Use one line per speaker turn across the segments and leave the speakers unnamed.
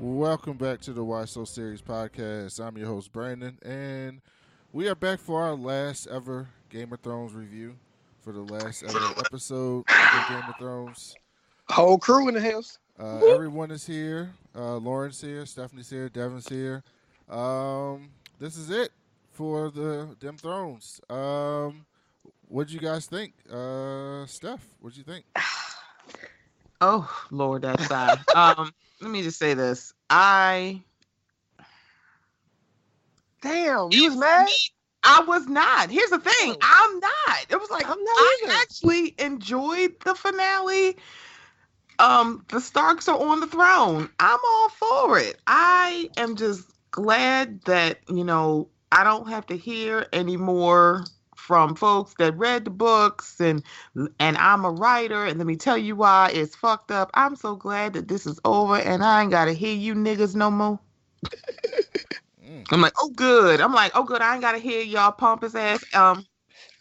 Welcome back to the Why So Series podcast. I'm your host, Brandon, and we are back for our last ever Game of Thrones review for the last ever episode of Game of Thrones.
Whole crew in the house.
Everyone is here. Lauren's here, Stephanie's here, Devin's here. This is it for the Dem Thrones. What'd you guys think? Steph, what'd you think?
Oh, Lord, that's sad. Let me just say this.
Damn, you was mad?
I was not. Here's the thing. I'm not. It was like,
I'm not
I
either.
actually enjoyed the finale. The Starks are on the throne. I'm all for it. I am just glad that, I don't have to hear anymore from folks that read the books and I'm a writer, and let me tell you why it's fucked up. I'm so glad that this is over and I ain't gotta hear you niggas no more. I'm like, oh good. I ain't gotta hear y'all pompous ass.
Damn.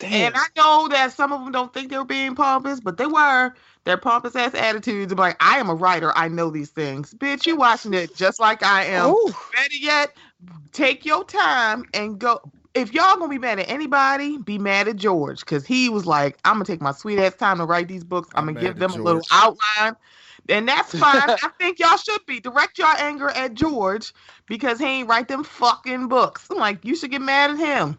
And I know that some of them don't think they were being pompous, but they were. Their pompous ass attitudes. I'm like, I am a writer. I know these things. Bitch, you watching it just like I am.
Ooh.
Better yet, take your time and go. If y'all gonna be mad at anybody, be mad at George, because he was like, I'm gonna take my sweet ass time to write these books. I'm gonna give them a little outline, and that's fine. I think y'all should be. Direct your anger at George because he ain't write them fucking books. I'm like, you should get mad at him.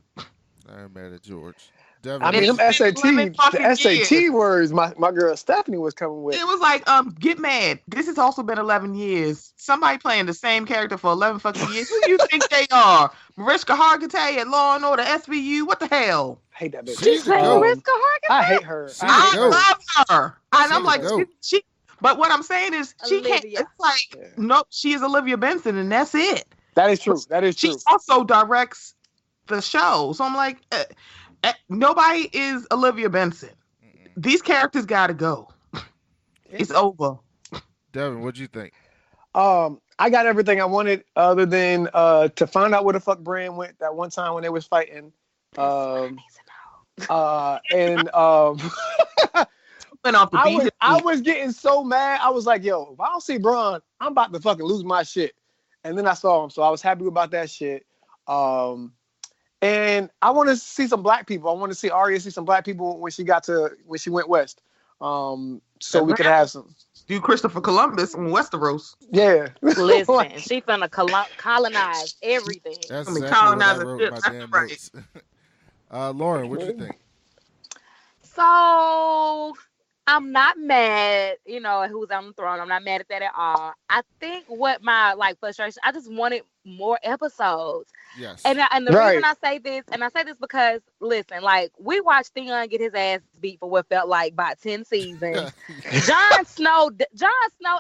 I'm mad at George. Devin,
I mean, them
It's been 11 fucking
SAT
years.
words my girl Stephanie was coming with.
It was like, get mad. This has also been 11 years. Somebody playing the same character for 11 fucking years. Who do you think they are? Mariska Hargitay at Law and Order SVU? What the hell?
I hate that bitch.
She's a goat.
Mariska Hargitay?
I hate her.
She's a
I
goat.
love her. And
She's
I'm like,
a goat.
she but what I'm saying is, she can't,
Olivia.
it's like, nope, she is Olivia Benson, and that's it.
That is true. That is
She
true.
also directs the show. So I'm like, nobody is Olivia Benson. These characters gotta go. It's over.
Devin, what'd you think?
I got everything I wanted other than to find out where the fuck Bran went that one time when they was fighting. And
Went off the beat.
I was getting so mad. I was like, yo, if I don't see Bron, I'm about to fucking lose my shit. And then I saw him, so I was happy about that shit. And I want to see some black people. I want to see Arya see some black people when she went west. So we could have some.
Do Christopher Columbus on Westeros.
Yeah.
Listen, she finna colonize everything.
That's
I mean,
exactly what I
colonize
wrote
the
in my
ship.
damn
Right.
notes. Lauren, what'd you think?
So I'm not mad, at who's on the throne. I'm not mad at that at all. I think what my frustration, I just wanted more episodes.
Yes.
And the
Right.
reason I say this because listen, we watched Theon get his ass beat for what felt like about 10 seasons. Jon Snow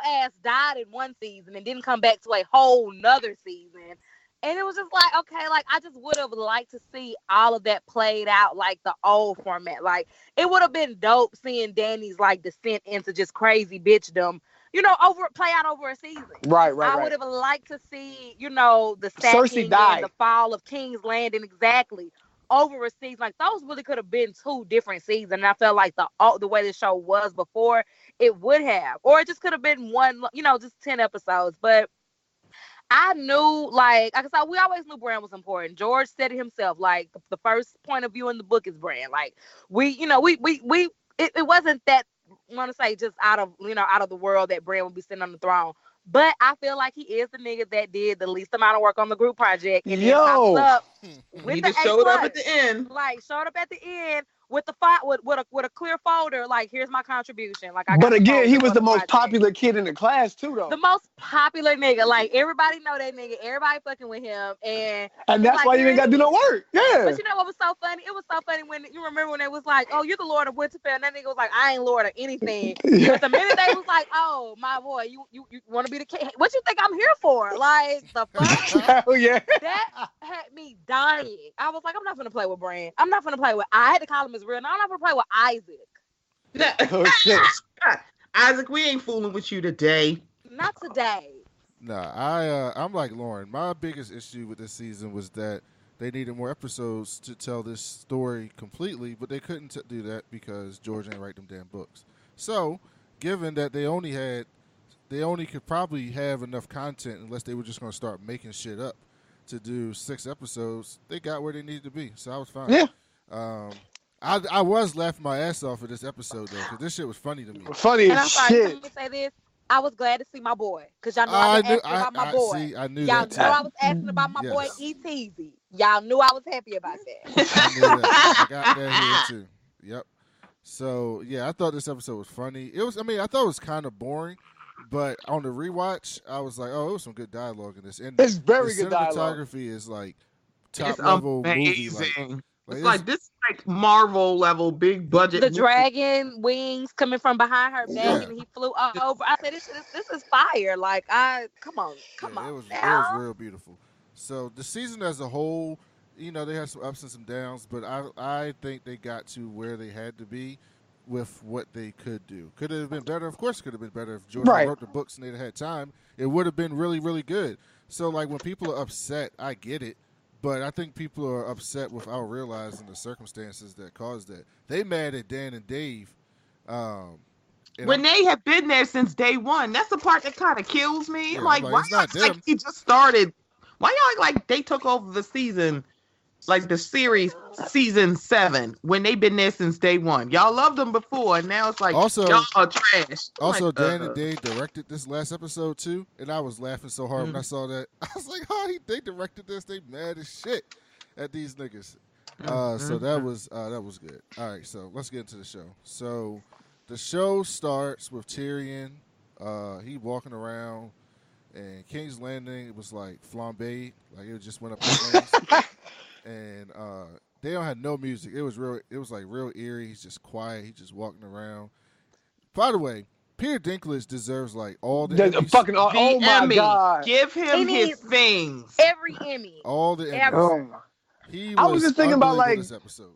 ass died in one season and didn't come back to a whole nother season. And it was just like, okay, I just would have liked to see all of that played out like the old format. It would have been dope seeing Dany's descent into just crazy bitchdom, play out over a season.
Right.
I would have liked to see, the sacking
died.
and the fall of King's Landing exactly over a season. Those really could have been two different seasons. And I felt like the way the show was before, it would have. Or it just could have been one, just 10 episodes. But I knew, like I said, we always knew Bran was important. George said it himself. The first point of view in the book is Bran. It wasn't that, I want to say, just out of the world that Bran would be sitting on the throne. But I feel like he is the nigga that did the least amount of work on the group project. And then pops up with
He
the
just showed up
A+.
at the end.
Showed up at the end with the with a clear folder. Here's my contribution.
But again, he was the most popular kid in the class too, though.
The most popular nigga. Everybody know that nigga. Everybody fucking with him. And
that's why you ain't got to do no work. Yeah.
But you know what was so funny? It was so funny when you remember when they was like, oh, you're the Lord of Winterfell. And that nigga was like, I ain't Lord of anything.
Yeah.
But the minute they was like, oh, my boy, you want to be the king? What you think I'm here for? The fuck?
Hell yeah.
That had me dying. I was like, I'm not gonna play with Bran. I'm not gonna play with. I had to call him as real. No, I'm not gonna play with Isaac.
Oh shit.
Isaac, we ain't fooling with you today.
Not today.
Nah, I'm like Lauren. My biggest issue with this season was that they needed more episodes to tell this story completely, but they couldn't do that because George ain't write them damn books. So, given that they only had they only could probably have enough content unless they were just going to start making shit up to do 6 episodes. They got where they needed to be, so I was fine.
Yeah.
I was laughing my ass off at this episode though, because this shit was funny to me.
Funny
And
as
I'm sorry,
shit.
let me say this. I was glad to see my boy, because y'all know I've been asking about my boy.
See, I knew
Y'all
that
know
too.
I was asking about my boy E.T.Z. Y'all knew I was happy about that.
I knew that. I got that here too. Yep. So yeah, I thought this episode was funny. It was. I mean, I thought it was kind of boring, but on the rewatch, I was like, oh, it was some good dialogue in this. And
It's very
the
good dialogue.
cinematography is like top
It's
level
amazing.
movie.
It's like this, like Marvel level, big budget.
The dragon wings coming from behind her back, and he flew over. I said, "This is fire!" Like, come on.
It was real beautiful. So the season as a whole, you know, they had some ups and some downs, but I think they got to where they had to be with what they could do. Could it have been better? Of course, it could have been better if George wrote the books and they'd had time. It would have been really, really good. So, like, when people are upset, I get it. But I think people are upset without realizing the circumstances that caused that. They mad at Dan and Dave.
When they have been there since day one. That's the part that kind of kills me.
Yeah,
like, why y'all like he just started? Why y'all like they took over the season, like the series season 7, when they've been there since day one? Y'all loved them before, and now it's like y'all are trash.
Also,
like,
Dan and Dave directed this last episode too, and I was laughing so hard when I saw that. I was like, "Oh, they directed this? They mad as shit at these niggas." So that was good. All right, so let's get into the show. So the show starts with Tyrion. He walking around, and King's Landing. It was like flambe, like it just went up in flames. And they don't have no music. It was real. It was like real eerie. He's just quiet. He's just walking around. By the way, Peter Dinklage deserves like all the
fucking. Oh my god!
Give him his things.
Every Emmy.
All the Emmys.
I was just thinking about like
this episode.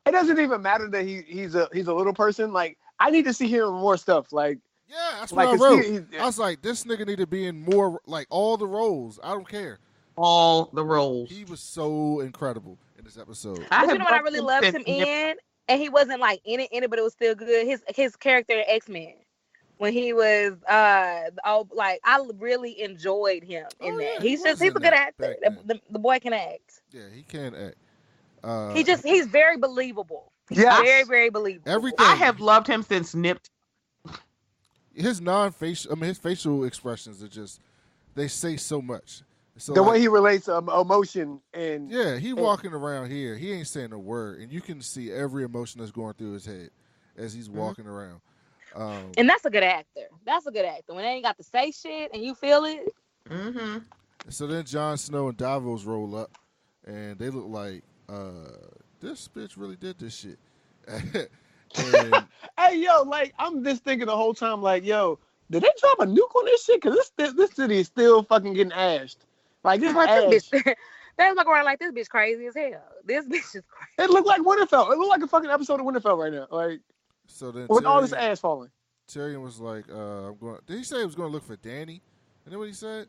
It doesn't even matter that he's a little person. Like I need to see him in more stuff. Like
yeah, that's what I wrote. I was like, this nigga need to be in more like all the roles. I don't care.
All the roles.
He was so incredible in this episode.
But you know what I really loved him in? And he wasn't like in it, but it was still good. His character in X-Men. When he was like I really enjoyed him in that. He's a good actor. The boy can act.
Yeah, he can act.
He's very believable.
Yeah.
Very, very believable.
Everything.
I have loved him since Nipped.
His his facial expressions are just they say so much. So
the way he relates emotion and
he walking around here, he ain't saying a word, and you can see every emotion that's going through his head as he's walking around.
And that's a good actor. That's a good actor. When they ain't got to say shit and you feel it.
Mm-hmm.
So then Jon Snow and Davos roll up, and they look like this bitch really did this shit. And,
hey yo, like I'm just thinking the whole time, like yo, did they drop a nuke on this shit? Cause this city is still fucking getting ashed. Like this
bitch. They look around like this bitch crazy as hell. This bitch is crazy.
It looked like Winterfell. It looked like a fucking episode of Winterfell right now. Like
so then
with all this ash falling.
Tyrion was like, I'm going. Did he say he was going to look for Dany? And then what he said?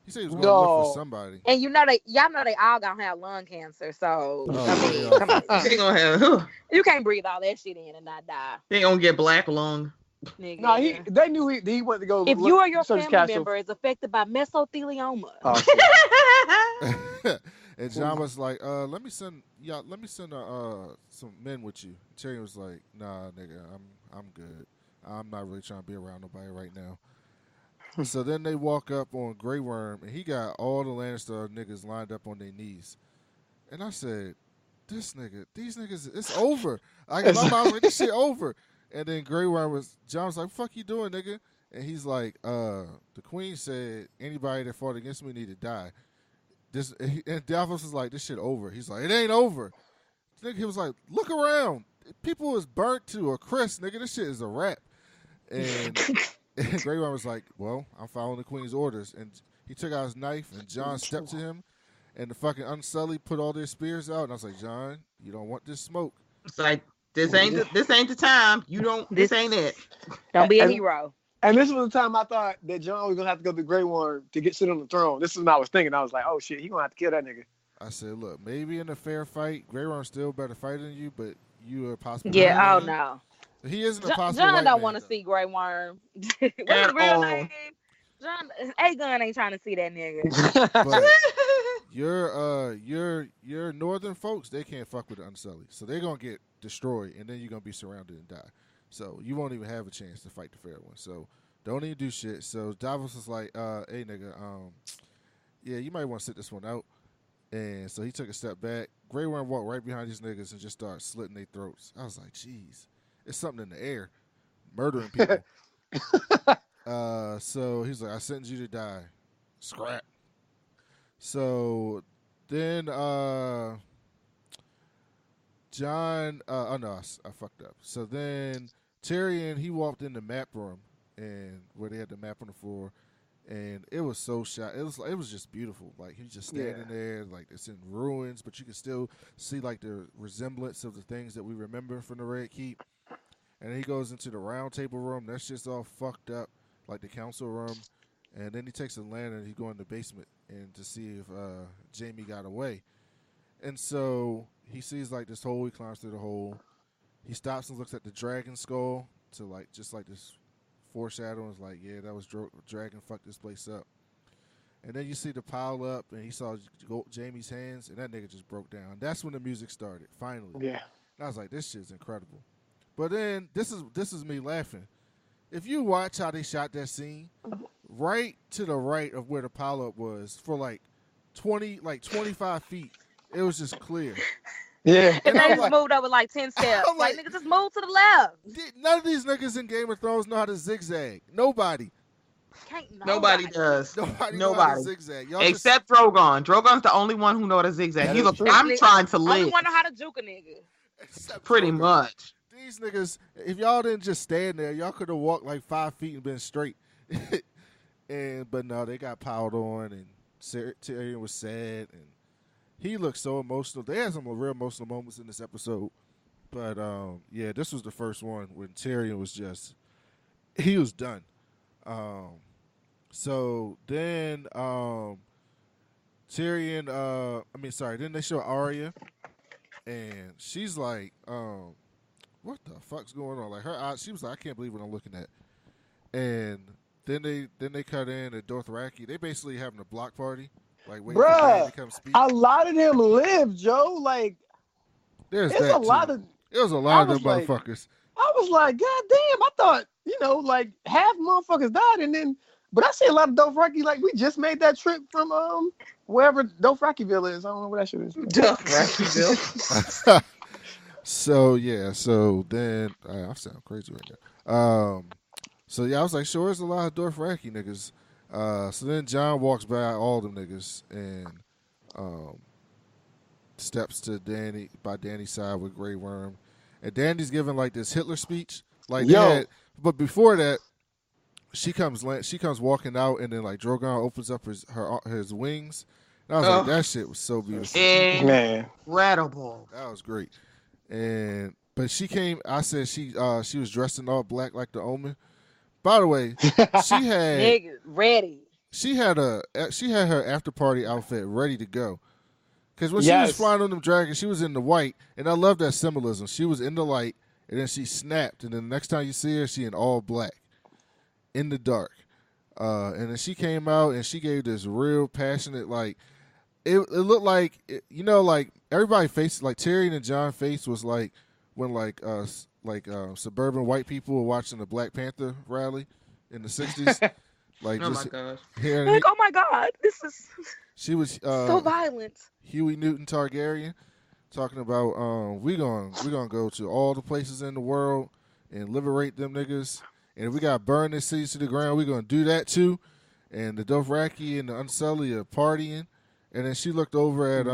He said he was going to look for somebody.
And y'all know they all gonna have lung cancer. So come on.
They gonna have.
You can't breathe all that shit in and not die.
They gonna get black lung.
Nigga.
No, they knew he went to go.
If you or your family member is affected by mesothelioma.
And Jon was like, let me send some men with you. Tyrion was like, nah, nigga, I'm good. I'm not really trying to be around nobody right now. So then they walk up on Grey Worm, and he got all the Lannister niggas lined up on their knees. And I said, these niggas, it's over. I got my mouth like, this shit over. And then Grey Worm Jon was like, fuck you doing, nigga? And he's like, the queen said anybody that fought against me need to die. And Davos was like, this shit over. He's like, it ain't over. He was like, look around. People is burnt to a crisp, nigga. This shit is a wrap. And Grey Worm was like, well, I'm following the queen's orders. And he took out his knife, and Jon stepped to him, and the fucking Unsullied put all their spears out. And I was like, Jon, you don't want this smoke.
It's like, this ain't the time. This ain't it.
Don't be a hero.
And this was the time I thought that Jon was gonna have to go through Grey Worm to sit on the throne. This is what I was thinking. I was like, oh shit, he gonna have to kill that nigga.
I said, look, maybe in a fair fight, Grey Worm's still better fighter than you, but you are possible.
Yeah, oh no.
He isn't a possible.
Jon don't want to see Grey Worm. What's his real name? John A Gun ain't trying to see that nigga.
But your northern folks, they can't fuck with the Unsullied, so they're gonna get destroyed, and then you're gonna be surrounded and die. So you won't even have a chance to fight the fair one. So don't even do shit. So Davos was like, hey nigga, yeah, you might want to sit this one out. And so he took a step back. Grey Worm walked right behind these niggas and just started slitting their throats. I was like, jeez, it's something in the air, murdering people. So he's like, I sentence you to die. Scrap. So then John, oh no, I fucked up. So then Tyrion, he walked in the map room and where they had the map on the floor, and it was so shot. It was just beautiful. Like he was just standing there, like it's in ruins, but you can still see like the resemblance of the things that we remember from the Red Keep. And then he goes into the round table room. That's just all fucked up, like the council room. And then he takes a lantern and he goes in the basement and to see if Jaime got away. And so he sees like this hole. He climbs through the hole. He stops and looks at the dragon skull to like just like this foreshadowing. It's like, yeah, that was dragon fucked this place up. And then you see the pile up, and he saw Jaime's hands, and that nigga just broke down. That's when the music started. Finally,
yeah.
And I was like, this shit's incredible. But then this is me laughing. If you watch how they shot that scene, right to the right of where the pileup was for like 25 feet, it was just clear.
Yeah.
And they just moved over like 10 steps. Like, nigga, just move to the left.
None of these niggas in Game of Thrones know how to zigzag. Nobody.
Nobody does.
Nobody know how to zigzag.
Except Drogon. Drogon's the only one who know how to zigzag. He's like, I'm trying to live.
Only one know how to juke a nigga.
Pretty much.
These niggas, if y'all didn't just stand there, y'all could have walked like 5 feet and been straight. But no, they got piled on, and Tyrion was sad, and he looked so emotional. They had some real emotional moments in this episode. But yeah, this was the first one when Tyrion was he was done. So then Tyrion, then they show Arya, and she's like, what the fuck's going on? Like her eyes, she was like, I can't believe what I'm looking at. And then they cut in at Dothraki. They basically having a block party, like waiting for Dany to come speak.
A lot of them live, Joe. Like
there's
a lot of
them motherfuckers.
I was like, God damn! I thought like half motherfuckers died, but I see a lot of Dothraki. Like we just made that trip from wherever Dothrakiville is. I don't know where that shit is.
Dothrakiville.
So then I sound crazy right now. So yeah, I was like, sure, there's a lot of Dothraki niggas. So then John walks by all them niggas and steps to by Dany's side with Grey Worm, and Dany's giving like this Hitler speech, like but before that, she comes walking out, and then like Drogon opens up his wings. And I was like, that shit was so beautiful,
incredible.
That was great. But she came. I said she was dressed in all black like the Omen. By the way, she had
niggas ready.
She had her after party outfit ready to go. Because when she was flying on them dragons, she was in the white, and I love that symbolism. She was in the light, and then she snapped, and then the next time you see her, she in all black, in the dark. And then she came out, and she gave this real passionate, like, it looked like, like everybody face, like Tyrion and Jon face was like when suburban white people were watching the Black Panther rally in the 60s. Like,
oh my gosh.
Like, oh my God, this is
she was
so violent.
Huey Newton Targaryen talking about we gonna go to all the places in the world and liberate them niggas. And if we gotta burn this city to the ground, we're gonna do that too. And the Dothraki and the Unsullied are partying. And then she looked over at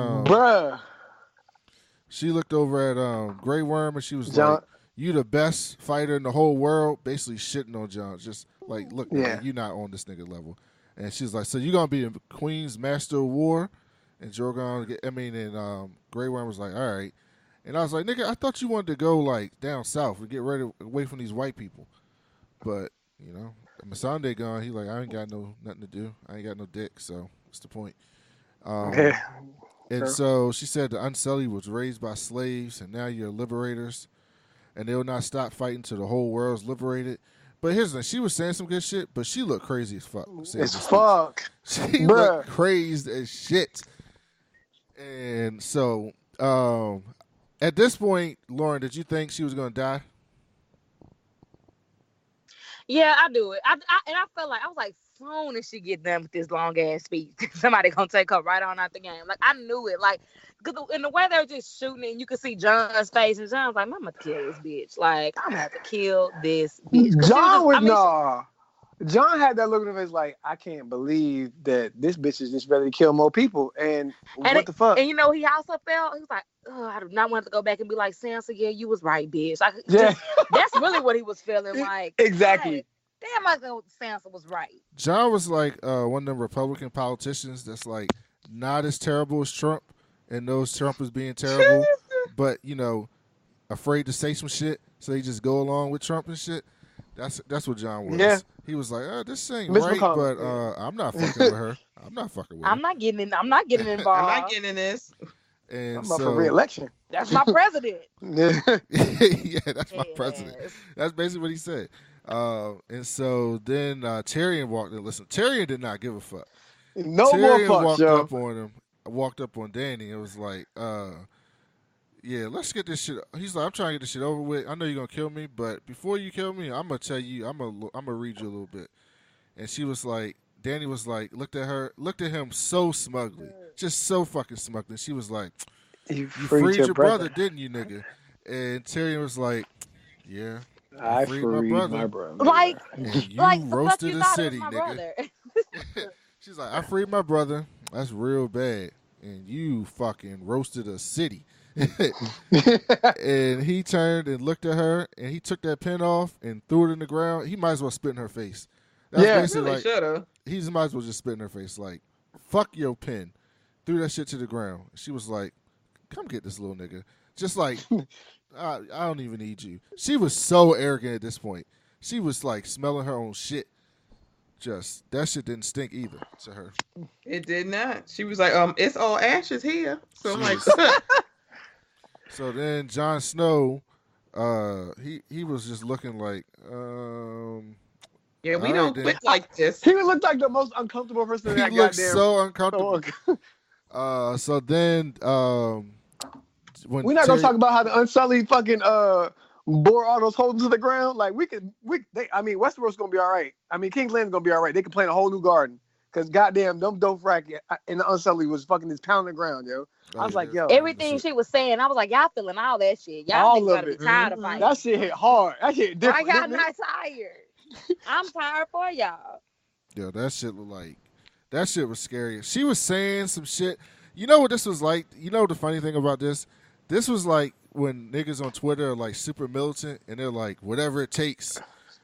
She looked over at Grey Worm, and she was like, "You the best fighter in the whole world." Basically shitting on Jon, just like, "Look, man, you not on this nigga level." And she's like, "So you gonna be the Queen's Master of War?" And Grey Worm was like, "All right." And I was like, "Nigga, I thought you wanted to go like down south and get ready away from these white people." But Missandei gone. He like, "I ain't got nothing to do. I ain't got no dick. So what's the point?" And so she said the Unsullied was raised by slaves, and now you're liberators, and they will not stop fighting till the whole world's liberated. But here's the thing: she was saying some good shit, but she looked crazy as fuck.
It's fuck.
She
Bruh.
looked crazed as shit. And so, at this point, Lauren, did you think she was gonna die?
Yeah, I do it. And I felt like I was like, soon as she get done with this long ass speech, somebody gonna take her right on out the game. Like I knew it. Like, cause in the way they were just shooting, and you could see John's face, and John was like, "I'm gonna kill this bitch. Like I'm gonna have to kill this bitch."
John had that look in his face like, I can't believe that this bitch is just ready to kill more people. And what the fuck?
And he also felt, he was like, oh, I do not want to go back and be like, Sansa, yeah, you was right, bitch. Like,
yeah.
That's really what he was feeling like.
Exactly.
Hey, damn, I thought Sansa was right.
John was like one of them Republican politicians that's like not as terrible as Trump and knows Trump is being terrible, but, afraid to say some shit, so he just go along with Trump and shit. That's what John was.
Yeah.
He was like, this ain't
Mitch
right,
McConnell.
but I'm not fucking with her. I'm not fucking with her.
I'm not getting involved.
I'm not getting in this.
And
I'm up for re-election.
That's my president.
Yeah, that's my president. That's basically what he said. And so then Tyrion walked in. Listen, Tyrion did not give a fuck.
Tyrion
more fucks, walked up on Dany and was like, yeah, let's get this shit. He's like, I'm trying to get this shit over with. I know you're gonna kill me, but before you kill me, I'm gonna tell you. I'm gonna read you a little bit. And she was like, Dany was like, looked at him so smugly, just so fucking smugly. She was like, you freed your brother, didn't you, nigga? And Tyrion was like, yeah,
I freed my brother.
Like,
and you
like
roasted
the
a city,
my
nigga. She's like, I freed my brother. That's real bad. And you fucking roasted a city. And he turned and looked at her, and he took that pen off and threw it in the ground. He might as well spit in her face. That's
really should have.
He might as well just spit in her face, like, fuck your pen. Threw that shit to the ground. She was like, come get this little nigga. Just like, I don't even need you. She was so arrogant at this point. She was like smelling her own shit. Just that shit didn't stink either to her.
It did not. She was like, it's all ashes here. So I'm like,
so then Jon Snow, he was just looking like,
yeah, we don't look like this.
He looked like the most uncomfortable person.
He looked so uncomfortable. So then, when
we're not gonna talk about how the Unsullied fucking bore all those holes into the ground. Like Westeros gonna be all right. I mean, King's Land's gonna be all right. They can plant a whole new garden. Cause goddamn, them Dothraki and the Unsullied was fucking just pounding the ground, yo. I was like, yo.
Everything she was saying, I was like, y'all feeling all that shit. Y'all gotta be tired of fighting.
That shit hit hard. That shit different.
Why y'all not tired? I'm tired for y'all.
Yo, that shit looked like, that shit was scary. She was saying some shit. You know what this was like? You know the funny thing about this? This was like when niggas on Twitter are like super militant and they're like, whatever it takes.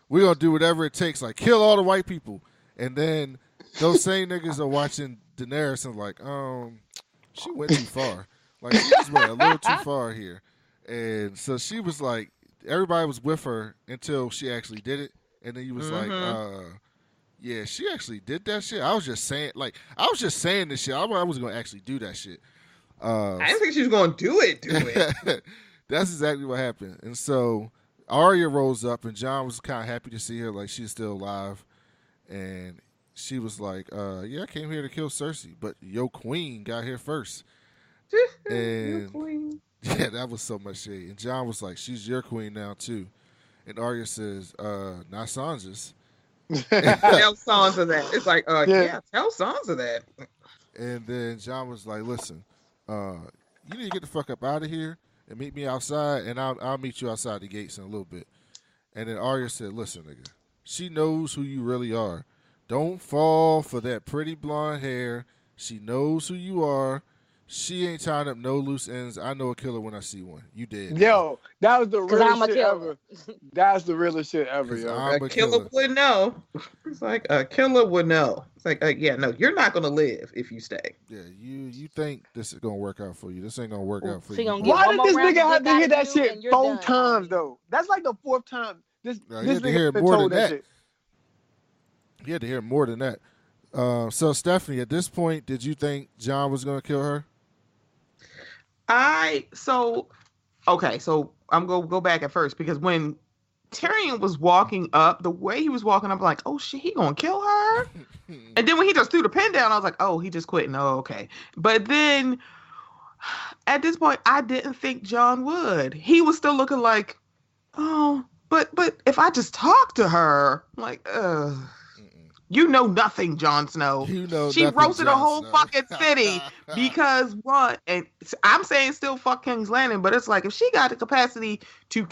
We're going to do whatever it takes. Like, kill all the white people. And then those same niggas are watching Daenerys and like, she went too far. Like, she just went a little too far here. And so she was like, everybody was with her until she actually did it. And then he was like, yeah, she actually did that shit. I was just saying this shit. I wasn't going to actually do that shit.
I didn't think she was going to do it.
That's exactly what happened. And so Arya rose up, and Jon was kind of happy to see her, like she's still alive. And she was like, yeah, I came here to kill Cersei, but your queen got here first. And yeah, that was so much shit. And Jon was like, she's your queen now, too. And Arya says, not Sansa's.
Tell Sansa that. It's like, yeah, tell Sansa that.
And then Jon was like, listen, you need to get the fuck up out of here and meet me outside, and I'll meet you outside the gates in a little bit. And then Arya said, listen, nigga, she knows who you really are. Don't fall for that pretty blonde hair. She knows who you are. She ain't tying up no loose ends. I know a killer when I see one. You did.
Yo, that was the realest shit ever. That's the realest shit ever, yo.
A killer would know. It's like a killer would know. It's like, yeah, no, you're not gonna live if you stay.
Yeah, you think this is gonna work out for you. This ain't gonna work out for you.
Why did this nigga have to hear that shit 4 times, though? That's like the 4th time. This nigga been told that shit.
He had to hear more than that. So, Stephanie, at this point, did you think Jon was gonna kill her?
So I'm gonna go back at first, because when Tyrion was walking up, the way he was walking up, like, oh shit, he gonna kill her. And then when he just threw the pen down, I was like, oh, he just quit. No, okay. But then at this point, I didn't think John would. He was still looking like, oh, but if I just talk to her, like, you know nothing, Jon Snow.
You know
she
nothing,
roasted
Jon
a whole
Snow.
fucking city because what? And I'm saying still fuck King's Landing, but it's like if she got the capacity to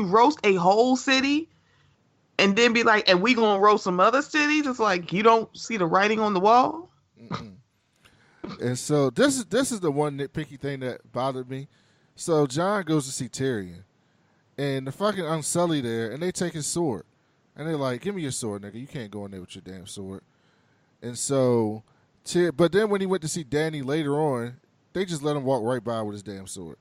roast a whole city and then be like, and we gonna roast some other cities, it's like you don't see the writing on the wall.
And so this is the one nitpicky thing that bothered me. So Jon goes to see Tyrion, and the fucking Unsullied there, and they take his sword. And they're like, give me your sword, nigga. You can't go in there with your damn sword. And so, but then when he went to see Dany later on, they just let him walk right by with his damn sword.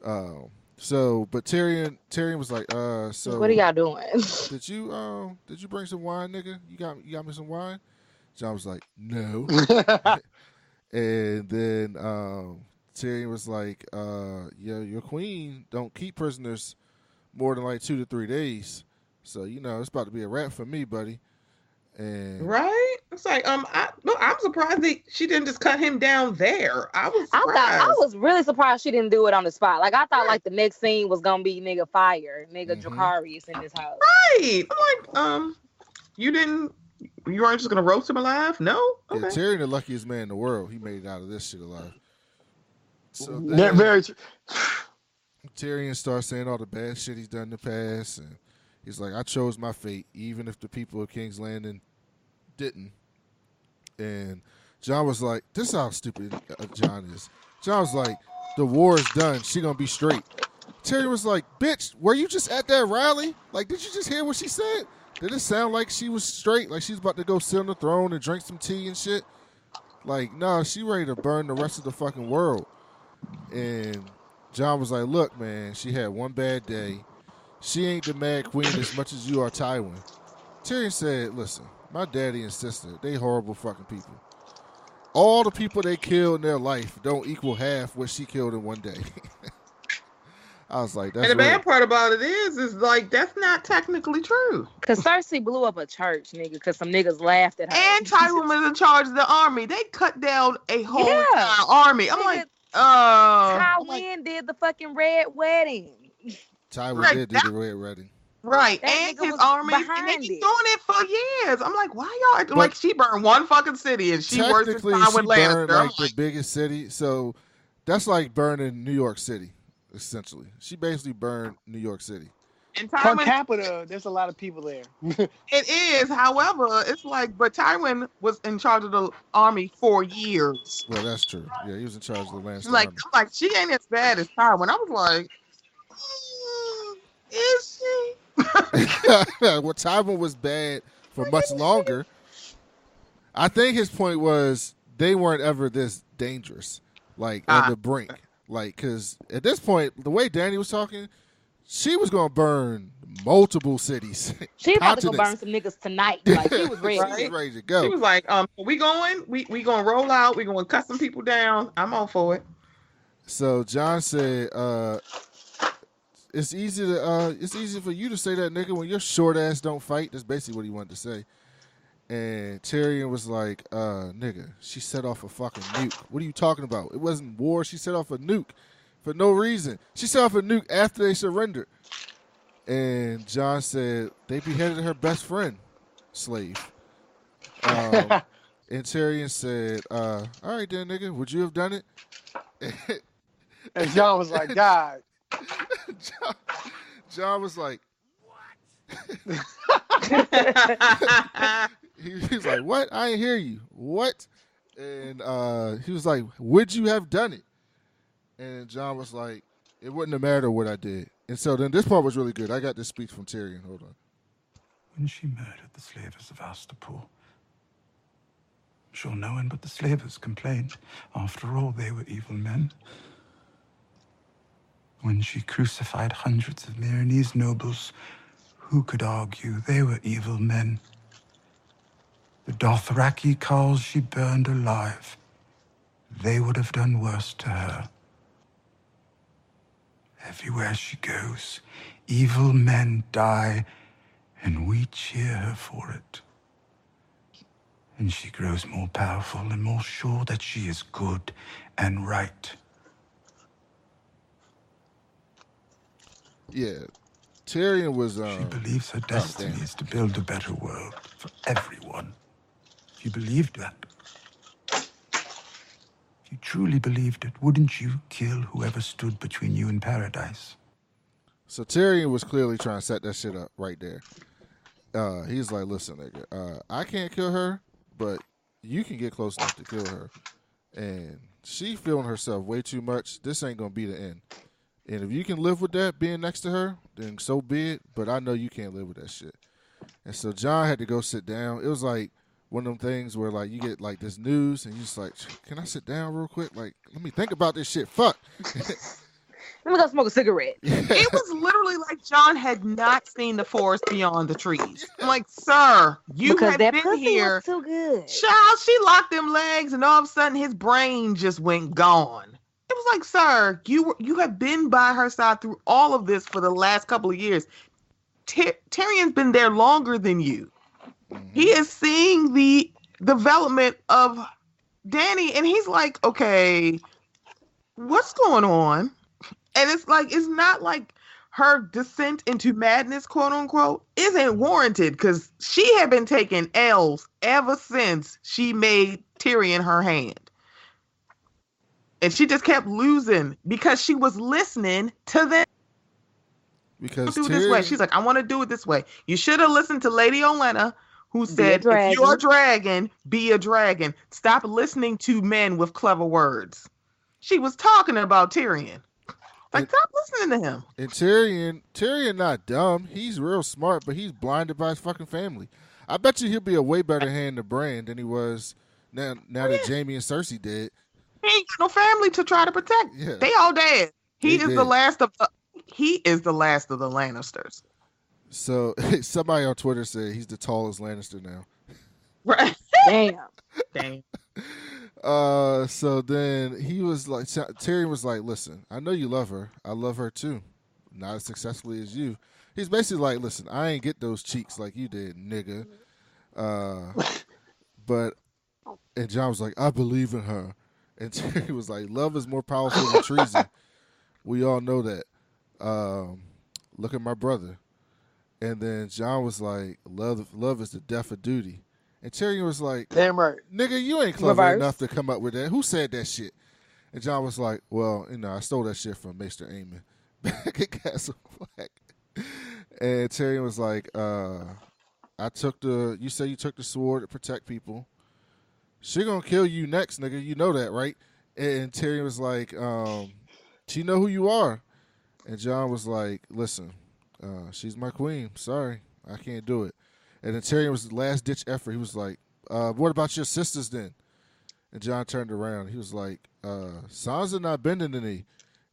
But Tyrion was like, so
what are y'all doing?
Did you bring some wine, nigga? You got me some wine? Jon was like, no. And then Tyrion was like, your queen don't keep prisoners more than like 2 to 3 days. So, it's about to be a wrap for me, buddy. And
right? It's like, I'm surprised that she didn't just cut him down there. I was surprised.
I was really surprised she didn't do it on the spot. Like, I thought, like, the next scene was gonna be nigga fire, nigga Dracarys in this house.
Right. I'm like, you weren't just gonna roast him alive? No? Okay.
Yeah, Tyrion the luckiest man in the world. He made it out of this shit alive. So
then, very true.
Tyrion starts saying all the bad shit he's done in the past, and he's like, I chose my fate, even if the people of King's Landing didn't. And Jon was like, this is how stupid Jon is. Jon was like, the war is done. She gonna be straight. Tyrion was like, bitch, were you just at that rally? Like, did you just hear what she said? Did it sound like she was straight? Like she's about to go sit on the throne and drink some tea and shit? Like, no, she ready to burn the rest of the fucking world. And Jon was like, look, man, she had one bad day. She ain't the Mad Queen as much as you are Tywin. Tyrion said, listen, my daddy and sister, they horrible fucking people. All the people they killed in their life don't equal half what she killed in one day. I was like, that's
and the
real.
bad part about it is like, that's not technically true.
Because Cersei blew up a church, nigga, because some niggas laughed at her.
And Tywin was in charge of the army. They cut down a whole entire army. I'm like,
Tywin did the fucking red wedding.
Tywin did do the red wedding.
Right,
That
and
nigga
his
was
army, and
behind
they been
it.
doing it for years. I'm like, why y'all like she burned one fucking city and she works with
Technically,
Tywin
she
Lannister.
burned like the biggest city, so that's like burning New York City, essentially. She basically burned New York City.
And
Per
Tywin,
capita, there's a lot of people there.
it is. However, it's like, but Tywin was in charge of the army for years.
Well, that's true. Yeah, he was in charge of the Lannister
Like,
army.
I'm like, she ain't as bad as Tywin. I was like, is she?
Well, Tywin was bad for much longer. I think his point was they weren't ever this dangerous, like on the brink. Like, because at this point, the way Dany was talking, she was going to burn multiple cities.
She about to go burn some niggas tonight. Like, she was ready.
She was ready to go.
She was like, we going? We going to roll out. We going to cut some people down. I'm all for it.
So Jon said, it's easy for you to say that, nigga, when your short ass don't fight. That's basically what he wanted to say. And Tyrion was like, nigga, she set off a fucking nuke. What are you talking about? It wasn't war. She set off a nuke for no reason. She set off a nuke after they surrendered. And Jon said, they beheaded her best friend, slave. And Tyrion said, all right then, nigga, would you have done it?
And Jon was like, God.
Jon was like, what? He was like, what? I ain't hear you. What? And he was like, would you have done it? And Jon was like, it wouldn't have mattered what I did. And so then this part was really good. I got this speech from Tyrion. Hold on.
When she murdered the slavers of Astapor, I'm sure no one but the slavers complained. After all, they were evil men. When she crucified hundreds of Myronese nobles, who could argue they were evil men? The Dothraki cows she burned alive, they would have done worse to her. Everywhere she goes, Evil men die, and we cheer her for it. And she grows more powerful and more sure that she is good and right.
Yeah, Tyrion was.
She believes her destiny is to build a better world for everyone. If you believed that, if you truly believed it, wouldn't you kill whoever stood between you and paradise?
So Tyrion was clearly trying to set that shit up right there. He's like, listen, nigga, I can't kill her, but you can get close enough to kill her. And she feeling herself way too much. This ain't going to be the end. And if you can live with that, being next to her, then so be it. But I know you can't live with that shit. And so John had to go sit down. It was like one of them things where, like, you get, like, this news, and you just like, can I sit down real quick? Like, let me think about this shit. Fuck.
Let me go smoke a cigarette.
It was literally like John had not seen the forest beyond the trees. I'm like, sir, you
because
had
that
been
pussy
here.
was too good.
Child, she locked them legs, and all of a sudden his brain just went gone. It was like, sir, you have been by her side through all of this for the last couple of years. Tyrion's been there longer than you. Mm-hmm. He is seeing the development of Dany, and he's like, okay, what's going on? And it's like, it's not like her descent into madness, quote unquote, isn't warranted, because she had been taking L's ever since she made Tyrion her hand. And she just kept losing because she was listening to them.
Because
do it this way. She's like, I want to do it this way. You should have listened to Lady Olenna, who said, if you're a dragon, be a dragon. Stop listening to men with clever words. She was talking about Tyrion. Like, stop listening to him.
And Tyrion not dumb. He's real smart, but he's blinded by his fucking family. I bet you he'll be a way better hand to Bran than he was now that Jaime and Cersei did.
He ain't got no family to try to protect. Yeah. They all dead. He is the last of the Lannisters.
So somebody on Twitter said he's the tallest Lannister now.
Right.
Damn.
So then he was like, Tyrion was like, listen, I know you love her. I love her too. Not as successfully as you. He's basically like, listen, I ain't get those cheeks like you did, nigga. And John was like, I believe in her. And Tyrion was like, love is more powerful than treason. We all know that. Look at my brother. And then John was like, love is the death of duty. And Tyrion was like,
damn right.
Nigga, you ain't clever enough to come up with that. Who said that shit? And John was like, well, I stole that shit from Maester Aemon back at Castle Black. And Tyrion was like, you say you took the sword to protect people. She gonna kill you next, nigga. You know that, right? And Tyrion was like, she know who you are. And John was like, listen, she's my queen. Sorry, I can't do it. And then Tyrion was the last-ditch effort. He was like, what about your sisters then? And John turned around. He was like, Sansa not bending the knee.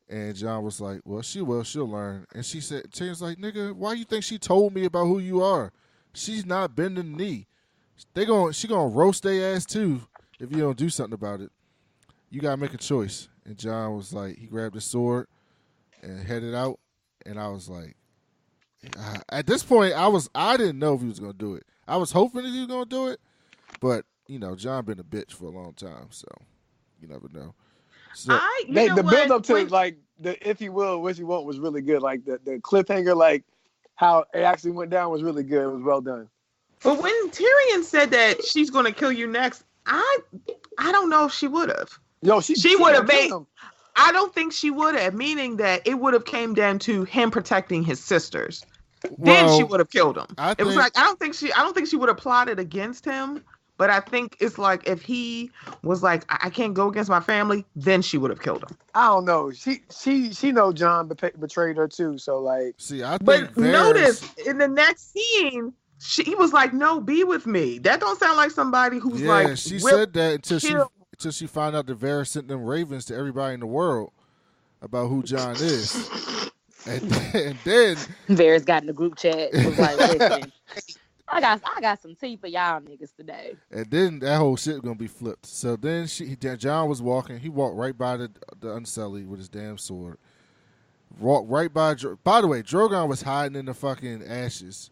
And John was like, well, she will. She'll learn. And Tyrion's like, nigga, why you think she told me about who you are? She's not bending the knee. She gonna roast their ass too if you don't do something about it. You gotta make a choice. And John was like, he grabbed his sword and headed out. And I was like, at this point, I didn't know if he was gonna do it. I was hoping that he was gonna do it, but John been a bitch for a long time, so you never know. So
the build up to like the if you will, what you want was really good. Like the cliffhanger, like how it actually went down was really good. It was well done.
But when Tyrion said that she's gonna kill you next, I don't know if she would have.
No, she
would have made. I don't think she would have, meaning that it would have came down to him protecting his sisters. Then she would have killed him. I don't think she would have plotted against him, but I think it's like if he was like, I can't go against my family, then she would have killed him.
I don't know. She know John betrayed her too, so like.
But notice in the next scene, he was like, no, be with me. That don't sound like somebody who's like.
Yeah, she said that until she found out that Varys sent them ravens to everybody in the world about who John is. And then
Varys got in the group chat. Was like, listen, I got some tea for y'all niggas today.
And then that whole shit gonna be flipped. So then John was walking. He walked right by the Unsullied with his damn sword. walked right by. By the way, Drogon was hiding in the fucking ashes,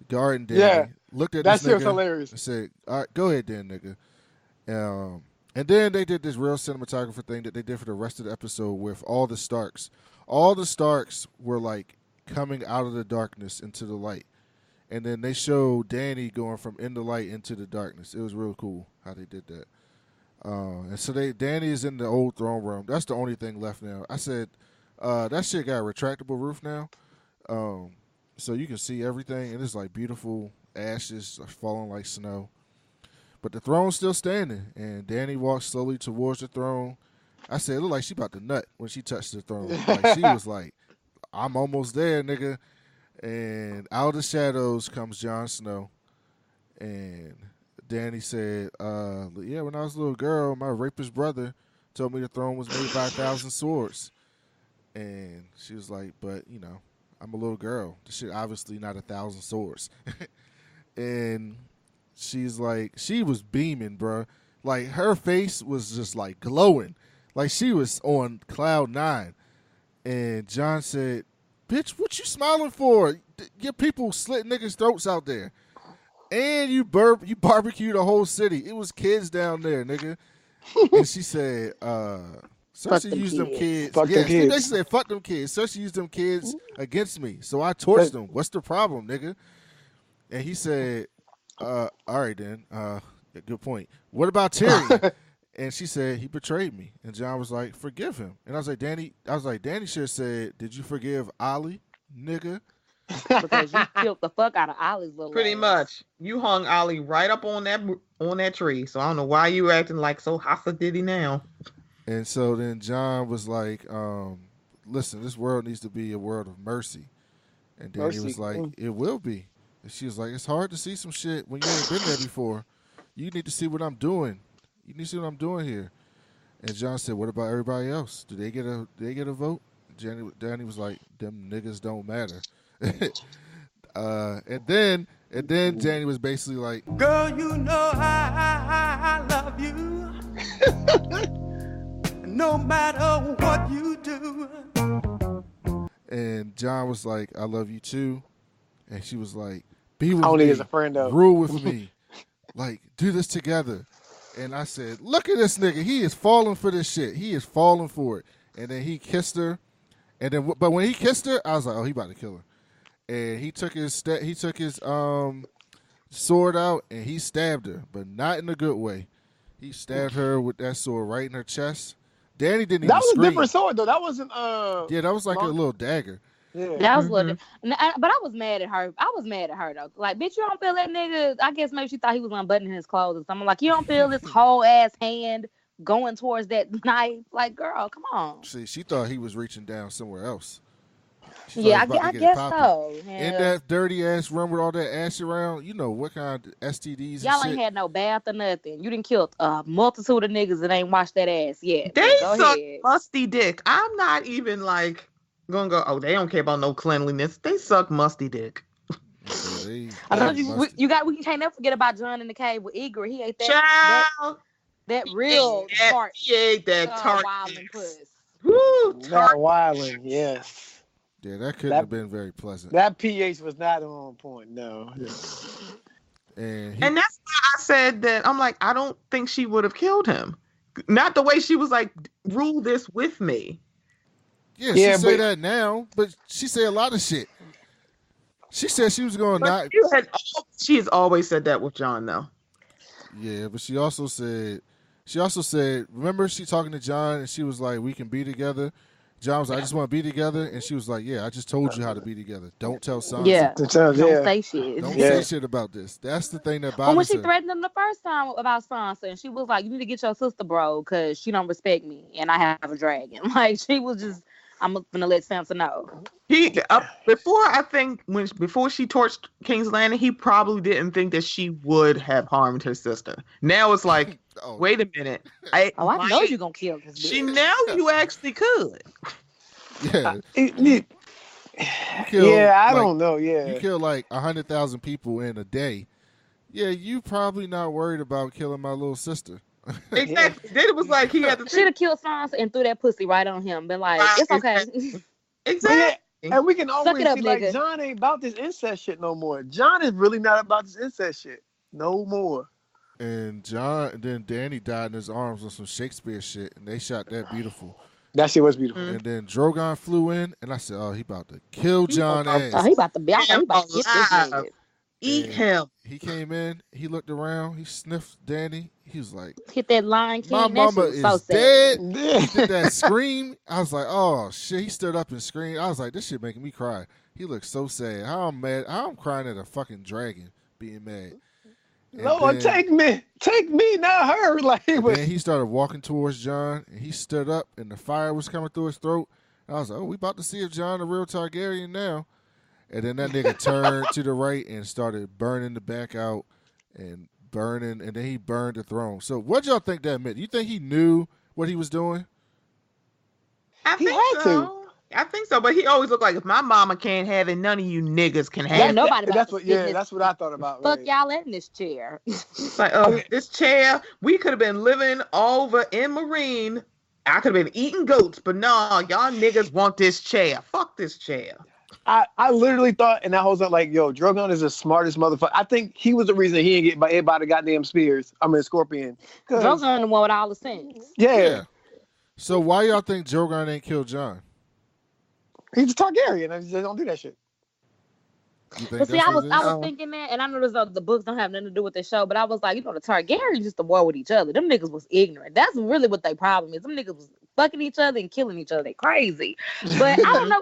guarding Danny.
Yeah,
Looked at
that
this
shit was
nigga
hilarious.
and said, "All right, go ahead, then, nigga." And then they did this real cinematographer thing that they did for the rest of the episode with all the Starks. All the Starks were like coming out of the darkness into the light. And then they showed Danny going from in the light into the darkness. It was real cool how they did that. And so Danny is in the old throne room. That's the only thing left now. I said, that shit got a retractable roof now. So you can see everything. And it's like beautiful ashes falling like snow. But the throne's still standing. And Danny walks slowly towards the throne. I said, it looked like she about to nut when she touched the throne. Like she was like, I'm almost there, nigga. And out of the shadows comes Jon Snow. And Danny said, yeah, when I was a little girl, my rapist brother told me the throne was made by 1,000 swords. And she was like, but, you know, I'm a little girl. This shit obviously not 1,000 swords. And she's like, she was beaming, bro. Like, her face was just, like, glowing. Like, she was on cloud 9. And Jon said, bitch, what you smiling for? Your people slit niggas' throats out there. And you barbecued a whole city. It was kids down there, nigga. And she said, Cersei used them kids.
Fuck them kids.
She said, fuck them kids. Cersei used them kids against me. So I torched them. What's the problem, nigga? And he said, all right then. Good point. What about Tyrion? And she said, he betrayed me. And Jon was like, forgive him. And I was like, Danny should have said, did you forgive Ollie, nigga?
Because you killed the fuck out of Ollie's little
Pretty
ass.
much. You hung Ollie right up on that tree. So I don't know why you acting like so hossa-diddy now.
And so then Jon was like, listen, this world needs to be a world of mercy. And Danny was like, it will be. And she was like, it's hard to see some shit when you ain't been there before. You need to see what I'm doing. You need to see what I'm doing here. And Jon said, what about everybody else? Do they get a vote? Danny was like, them niggas don't matter. And then Danny was basically like,
Girl, you know I love you. No matter what you do.
and Jon was like, I love you too. And she was like, be with
Only
me.
as a friend though.
Rule with me. Like, do this together. And I said, look at this nigga. He is falling for this shit. He is falling for it. And then he kissed her. And then, but when he kissed her, I was like, oh, he about to kill her. And he took his sword out and he stabbed her, but not in a good way. He stabbed her with that sword right in her chest. Danny didn't even
That was
scream.
a different sword though. That wasn't
Yeah, that was like a little dagger.
Yeah.
That was little, but I was mad at her. I was mad at her though. Like, bitch, you don't feel that nigga. I guess maybe she thought he was unbuttoning his clothes or something. Like, you don't feel this whole ass hand going towards that knife. Like, girl, come on.
See, she thought he was reaching down somewhere else.
Yeah, I guess so.
Yeah. In that dirty ass room with all that ash around, you know what kind of STDs
Y'all
and
ain't
shit.
had no bath or nothing. You done killed a multitude of niggas that ain't washed that ass yet.
They
Go
suck
ahead.
musty dick. I'm not even like gonna go, oh, they don't care about no cleanliness. They suck musty dick.
I told you, we can't never forget about John in the cave with Igor. He ate that real tart.
He ate that tart.
Wilding puss.
Woo,
That wilding, yes.
Yeah, that couldn't have been very pleasant.
That pH was not on point, no.
And
that's why I said that. I'm like, I don't think she would have killed him. Not the way she was like, rule this with me.
Yeah, she say that now, but she said a lot of shit. She said she was going to not.
She has always said that with Jon, though.
Yeah, but she also said, remember she talking to Jon and she was like, we can be together. Jon was like, I just want to be together. And she was like, yeah, I just told you how to be together. Don't tell Sansa.
Yeah, don't say shit.
Don't say shit about this. That's the thing that bothers her.
When she threatened him the first time about Sansa, and she was like, you need to get your sister, bro, because she don't respect me, and I have a dragon. Like, she was just, I'm going to let Sansa know.
Before she torched King's Landing, he probably didn't think that she would have harmed her sister. Now it's like, wait a minute. I
know you're going to kill this bitch.
Now you actually could.
Yeah.
I don't know. Yeah.
You kill like 100,000 people in a day. Yeah, you probably not worried about killing my little sister.
Exactly. Then it was like he had to
should have killed Sansa and threw that pussy right on him. Been like, it's okay.
Exactly.
And we can
Suck
always
it up,
see like
nigga.
John ain't about this incest shit no more. John is really not about this incest shit no more.
And then Danny died in his arms on some Shakespeare shit, and they shot that beautiful.
That shit was beautiful.
And then Drogon flew in, and I said, "Oh, he about to kill John ass."
Oh, he about to be. I was like, he about to get this nigga.
Eat
And
him.
He came in. He looked around. He sniffed Danny. He was like,
Hit that Lion King.
"My
That
mama
shit was so
is
sad.
dead."
Yeah.
He did that scream. I was like, "Oh shit!" He stood up and screamed. I was like, "This shit making me cry." He looked so sad. How I'm mad. How I'm crying at a fucking dragon being mad. And
Lord, take me, not her. Like he was.
Then he started walking towards John, and he stood up, and the fire was coming through his throat. And I was like, "Oh, we about to see if John a real Targaryen now." And then that nigga turned to the right and started burning the back out and burning, and then he burned the throne. So what y'all think that meant? You think he knew what he was doing?
I
He
think
had
so.
to.
I think so, but he always looked like if my mama can't have it, none of you niggas can have
Yeah,
it.
nobody. about
That's
to
what.
sit
Yeah,
his-
that's what I thought about.
Fuck
Right.
y'all in this chair.
It's like, oh, this chair, we could have been living over in Marine. I could have been eating goats, but no, y'all niggas want this chair. Fuck this chair.
I literally thought, and I was like, yo, Drogon is the smartest motherfucker. I think he was the reason he didn't get hit by the goddamn spears. I mean, Scorpion.
Drogon the one with all the sense.
Yeah.
So why y'all think Drogon ain't killed John?
He's a Targaryen. They don't do that shit.
You think
But see,
that's
I
what
was
it is?
thinking that, and I know the books don't have nothing to do with the show, but I was like, the Targaryens used to war with each other. Them niggas was ignorant. That's really what their problem is. Them niggas was fucking each other and killing each other. They crazy. But I don't know.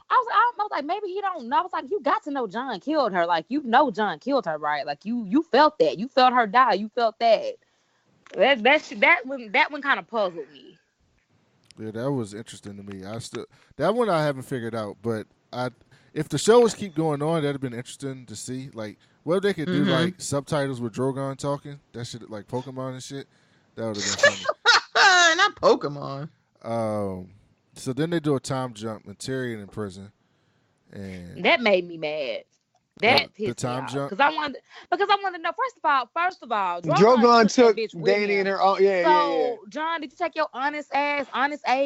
I was like, maybe he don't know. I was like, you got to know John killed her. Like, John killed her, right? Like, you felt that. You felt her die. You felt that. That one kind of puzzled me.
Yeah, that was interesting to me. That one I haven't figured out, but if the show was keep going on, that'd have been interesting to see. Like, what if they could do like subtitles with Drogon talking? That shit, like Pokemon and shit. That would have been funny.
Not Pokemon.
So then they do a time jump and Tyrion in prison, and
That made me mad. That
the
pissed
time
me off.
jump?
Because I wanted to know. First of all,
Drogon took
that bitch with
Danny
him.
and her. Oh, yeah.
So, John, did you take your honest Abe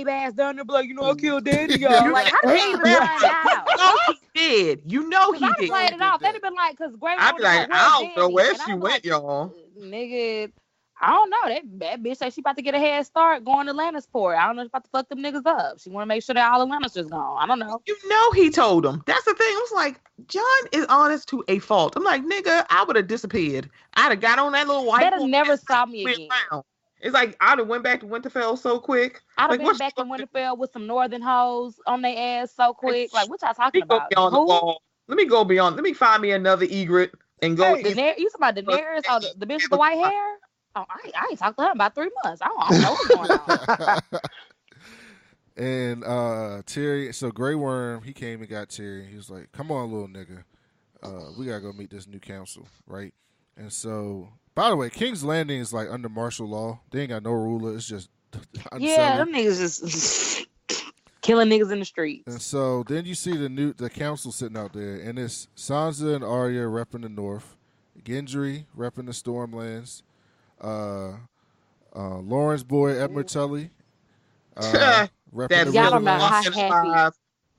ass down there, be like, I killed Danny, y'all? Like, how did he even find out?
He did. You know he
I
did.
played it off. They'd have been like, because Grey
I'd be like, I don't know where she went,
like,
y'all.
Nigga, I don't know. That bitch said she about to get a head start going to Lannisport. I don't know if she's about to fuck them niggas up. She want to make sure that all the Lannisters gone. I don't know.
You know he told him. That's the thing. I was like, John is honest to a fault. I'm like, nigga, I would have disappeared. I'd have got on that little white.
That has never saw me again.
Around. It's like I'd have went back to Winterfell so quick.
I'd have
like,
been back in Winterfell with some northern hoes on their ass so quick. Like, what y'all talking about?
Beyond the wall. Let me go beyond. Let me find me another egret and go.
Hey, you talking about Daenerys? Oh, the bitch with the white hair? Oh, I ain't talked to her in about 3 months. I don't know what's going on.
And Tyrion, so Grey Worm, he came and got Tyrion. He was like, "Come on, little nigga, we gotta go meet this new council, right?" And so, by the way, King's Landing is like under martial law. They ain't got no ruler. It's just
yeah, them niggas just killing niggas in the streets.
And so then you see the council sitting out there, and it's Sansa and Arya repping the North, Gendry repping the Stormlands, Lauren's boy Edmund Tully.
Y'all don't know how happy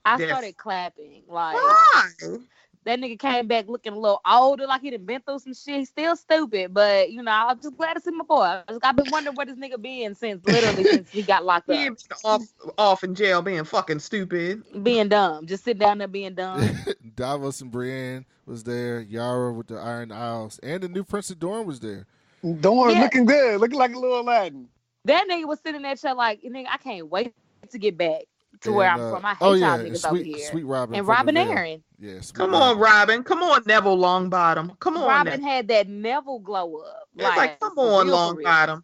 I started clapping. Like,
why?
That nigga came back looking a little older, like he done been through some shit. He's still stupid, but I'm just glad to see my boy. I've been wondering where this nigga been since he got locked up.
Off in jail being fucking stupid.
Being dumb. Just sitting down there being dumb.
Davos and Brienne was there. Yara with the Iron Isles. And the new Prince of Dorne was there.
Dorne looking good. Looking like a little Aladdin.
That nigga was sitting in that chair like, nigga, I can't wait to get back to where I'm from. I hate y'all niggas over here.
Sweet Robin.
And Robin Aaron.
Yes.
Come on, Robin. Come on, Neville Longbottom. Come on.
Robin had that Neville glow up.
It's like come on, Longbottom.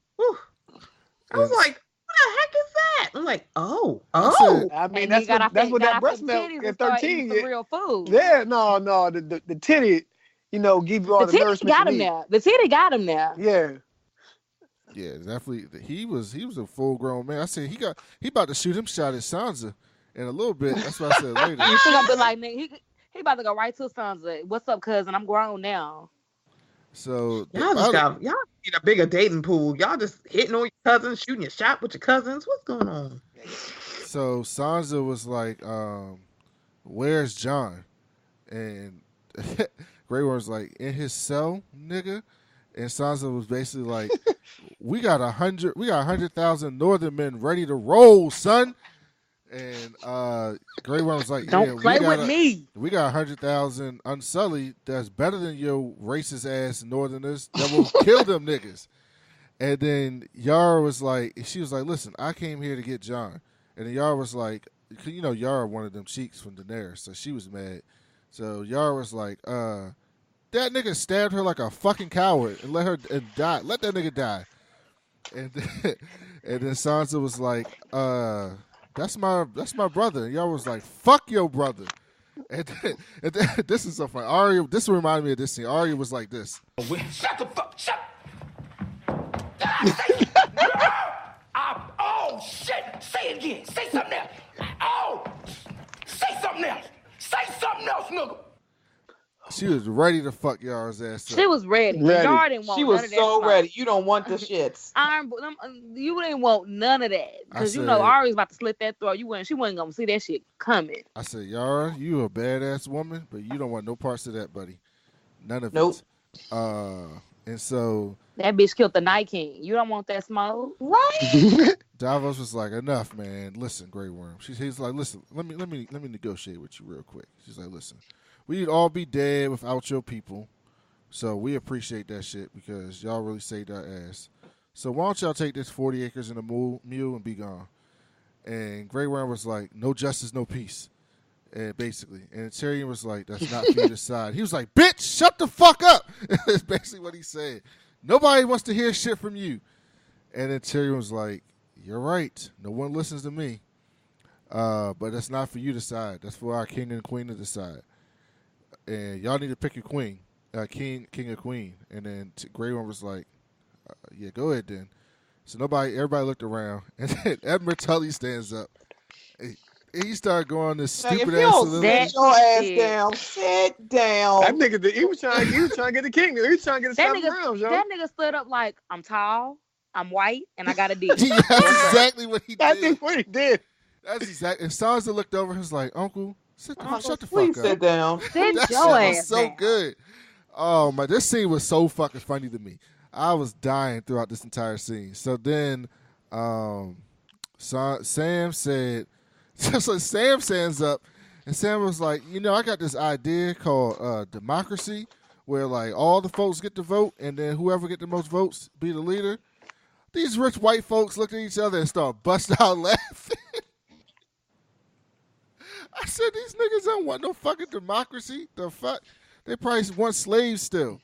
I was like, what the heck is that? I'm like, oh.
I mean, that's what that breast milk at 13
is. Real food.
Yeah, no, the titty, give you all the nourishment.
Got him there. The titty got him there.
Yeah.
Yeah, definitely. He was a full grown man. I said he about to shoot him shot at Sansa in a little bit. That's what I said later.
You think I'll be like, nigga, he about to go right to Sansa. What's up, cousin? I'm grown now.
So
y'all need a bigger dating pool. Y'all just hitting on your cousins, shooting your shot with your cousins. What's going on?
So Sansa was like, "Where's John?" And Grey Worm was like, "In his cell, nigga." And Sansa was basically like, we got 100,000 Northern men ready to roll, son. And Grey Worm was like,
Don't play with me.
We got 100,000 Unsullied that's better than your racist ass Northerners that will kill them niggas. And then Yara was like, she was like, listen, I came here to get John. And then Yara was like, you know, Yara one of them cheeks from Daenerys, so she was mad. So Yara was like, that nigga stabbed her like a fucking coward and let her die. Let that nigga die. And then Sansa was like, that's my brother. And y'all was like, fuck your brother. And then this is so funny. Arya, this reminded me of this scene. Arya was like this.
Shut the fuck, shut. Oh shit! Say it again. Say something else. Oh, say something else. Say something else, nigga.
She was ready to fuck y'all's ass up.
She was ready. Y'all didn't want
She
none
was
of that
so
smoke.
ready. You don't want the shits.
You didn't want none of that because you know Ari's about to slit that throat. She wasn't gonna see that shit coming.
I said, Yara, you a badass woman, but you don't want no parts of that, buddy. None of
Nope.
it. And so
That bitch killed the Night King. You don't want that smoke,
Right?
Davos was like, enough, man. Listen, Grey Worm. He's like, listen, let me negotiate with you real quick. She's like, listen, we'd all be dead without your people. So we appreciate that shit because y'all really saved our ass. So why don't y'all take this 40 acres and a mule and be gone? And Grey Worm was like, no justice, no peace. And basically. And Tyrion was like, that's not for you to decide. He was like, bitch, shut the fuck up. That's basically what he said. Nobody wants to hear shit from you. And then Tyrion was like, you're right. No one listens to me. But that's not for you to decide. That's for our king and queen to decide. And y'all need to pick your queen. King or queen. And then Grey Worm was like, yeah, go ahead then. So everybody looked around. And then Edmund Tully stands up. He started going this stupid ass.
Sit your ass down. Sit down.
That nigga, he was trying to get the king. He was trying to get the 7 rounds, yo.
That nigga stood up like, I'm tall, I'm white, and I got a dick.
Yeah, that's exactly what he did.
That's what he did.
That's exactly. And Sansa looked over and was like, Uncle, shut the fuck up.
Please sit down.
Sit
that
your
shit was
ass
so
down.
good. Oh my, this scene was so fucking funny to me. I was dying throughout this entire scene. So then Sam said, so Sam stands up and Sam was like, I got this idea called democracy where like all the folks get to vote and then whoever get the most votes be the leader. These rich white folks looked at each other and started busting out laughing. I said, these niggas don't want no fucking democracy. The fuck? They probably want slaves still.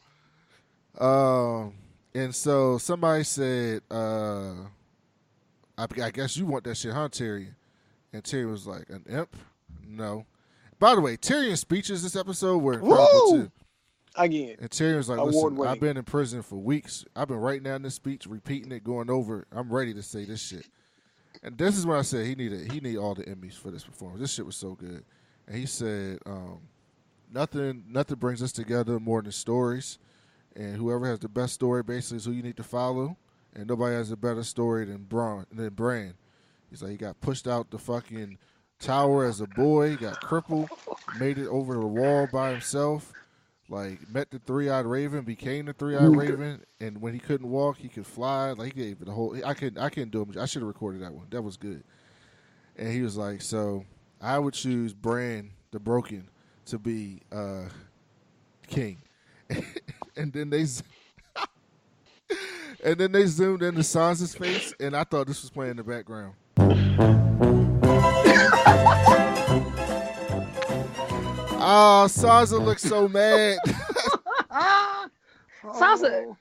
And so somebody said, I guess you want that shit, huh, Tyrion? And Tyrion was like, an imp? No. By the way, Tyrion's speeches this episode were incredible too.
Again.
And Tyrion was like, listen,
Award-winning.
I've been in prison for weeks. I've been writing down this speech, repeating it, going over it. I'm ready to say this shit. And this is when I said he need all the Emmys for this performance. This shit was so good. And he said, nothing brings us together more than stories. And whoever has the best story basically is who you need to follow. And nobody has a better story than Bran. He's like, he got pushed out the fucking tower as a boy. He got crippled, made it over the wall by himself. Like, met the three-eyed raven, became the three-eyed raven. And when he couldn't walk, he could fly. Like, he gave it the whole. I couldn't do it. I should have recorded that one. That was good. And he was like, so I would choose Bran the Broken to be king. And then they zoomed into Sansa's face, and I thought this was playing in the background. Oh, Sansa looks so mad.
Sansa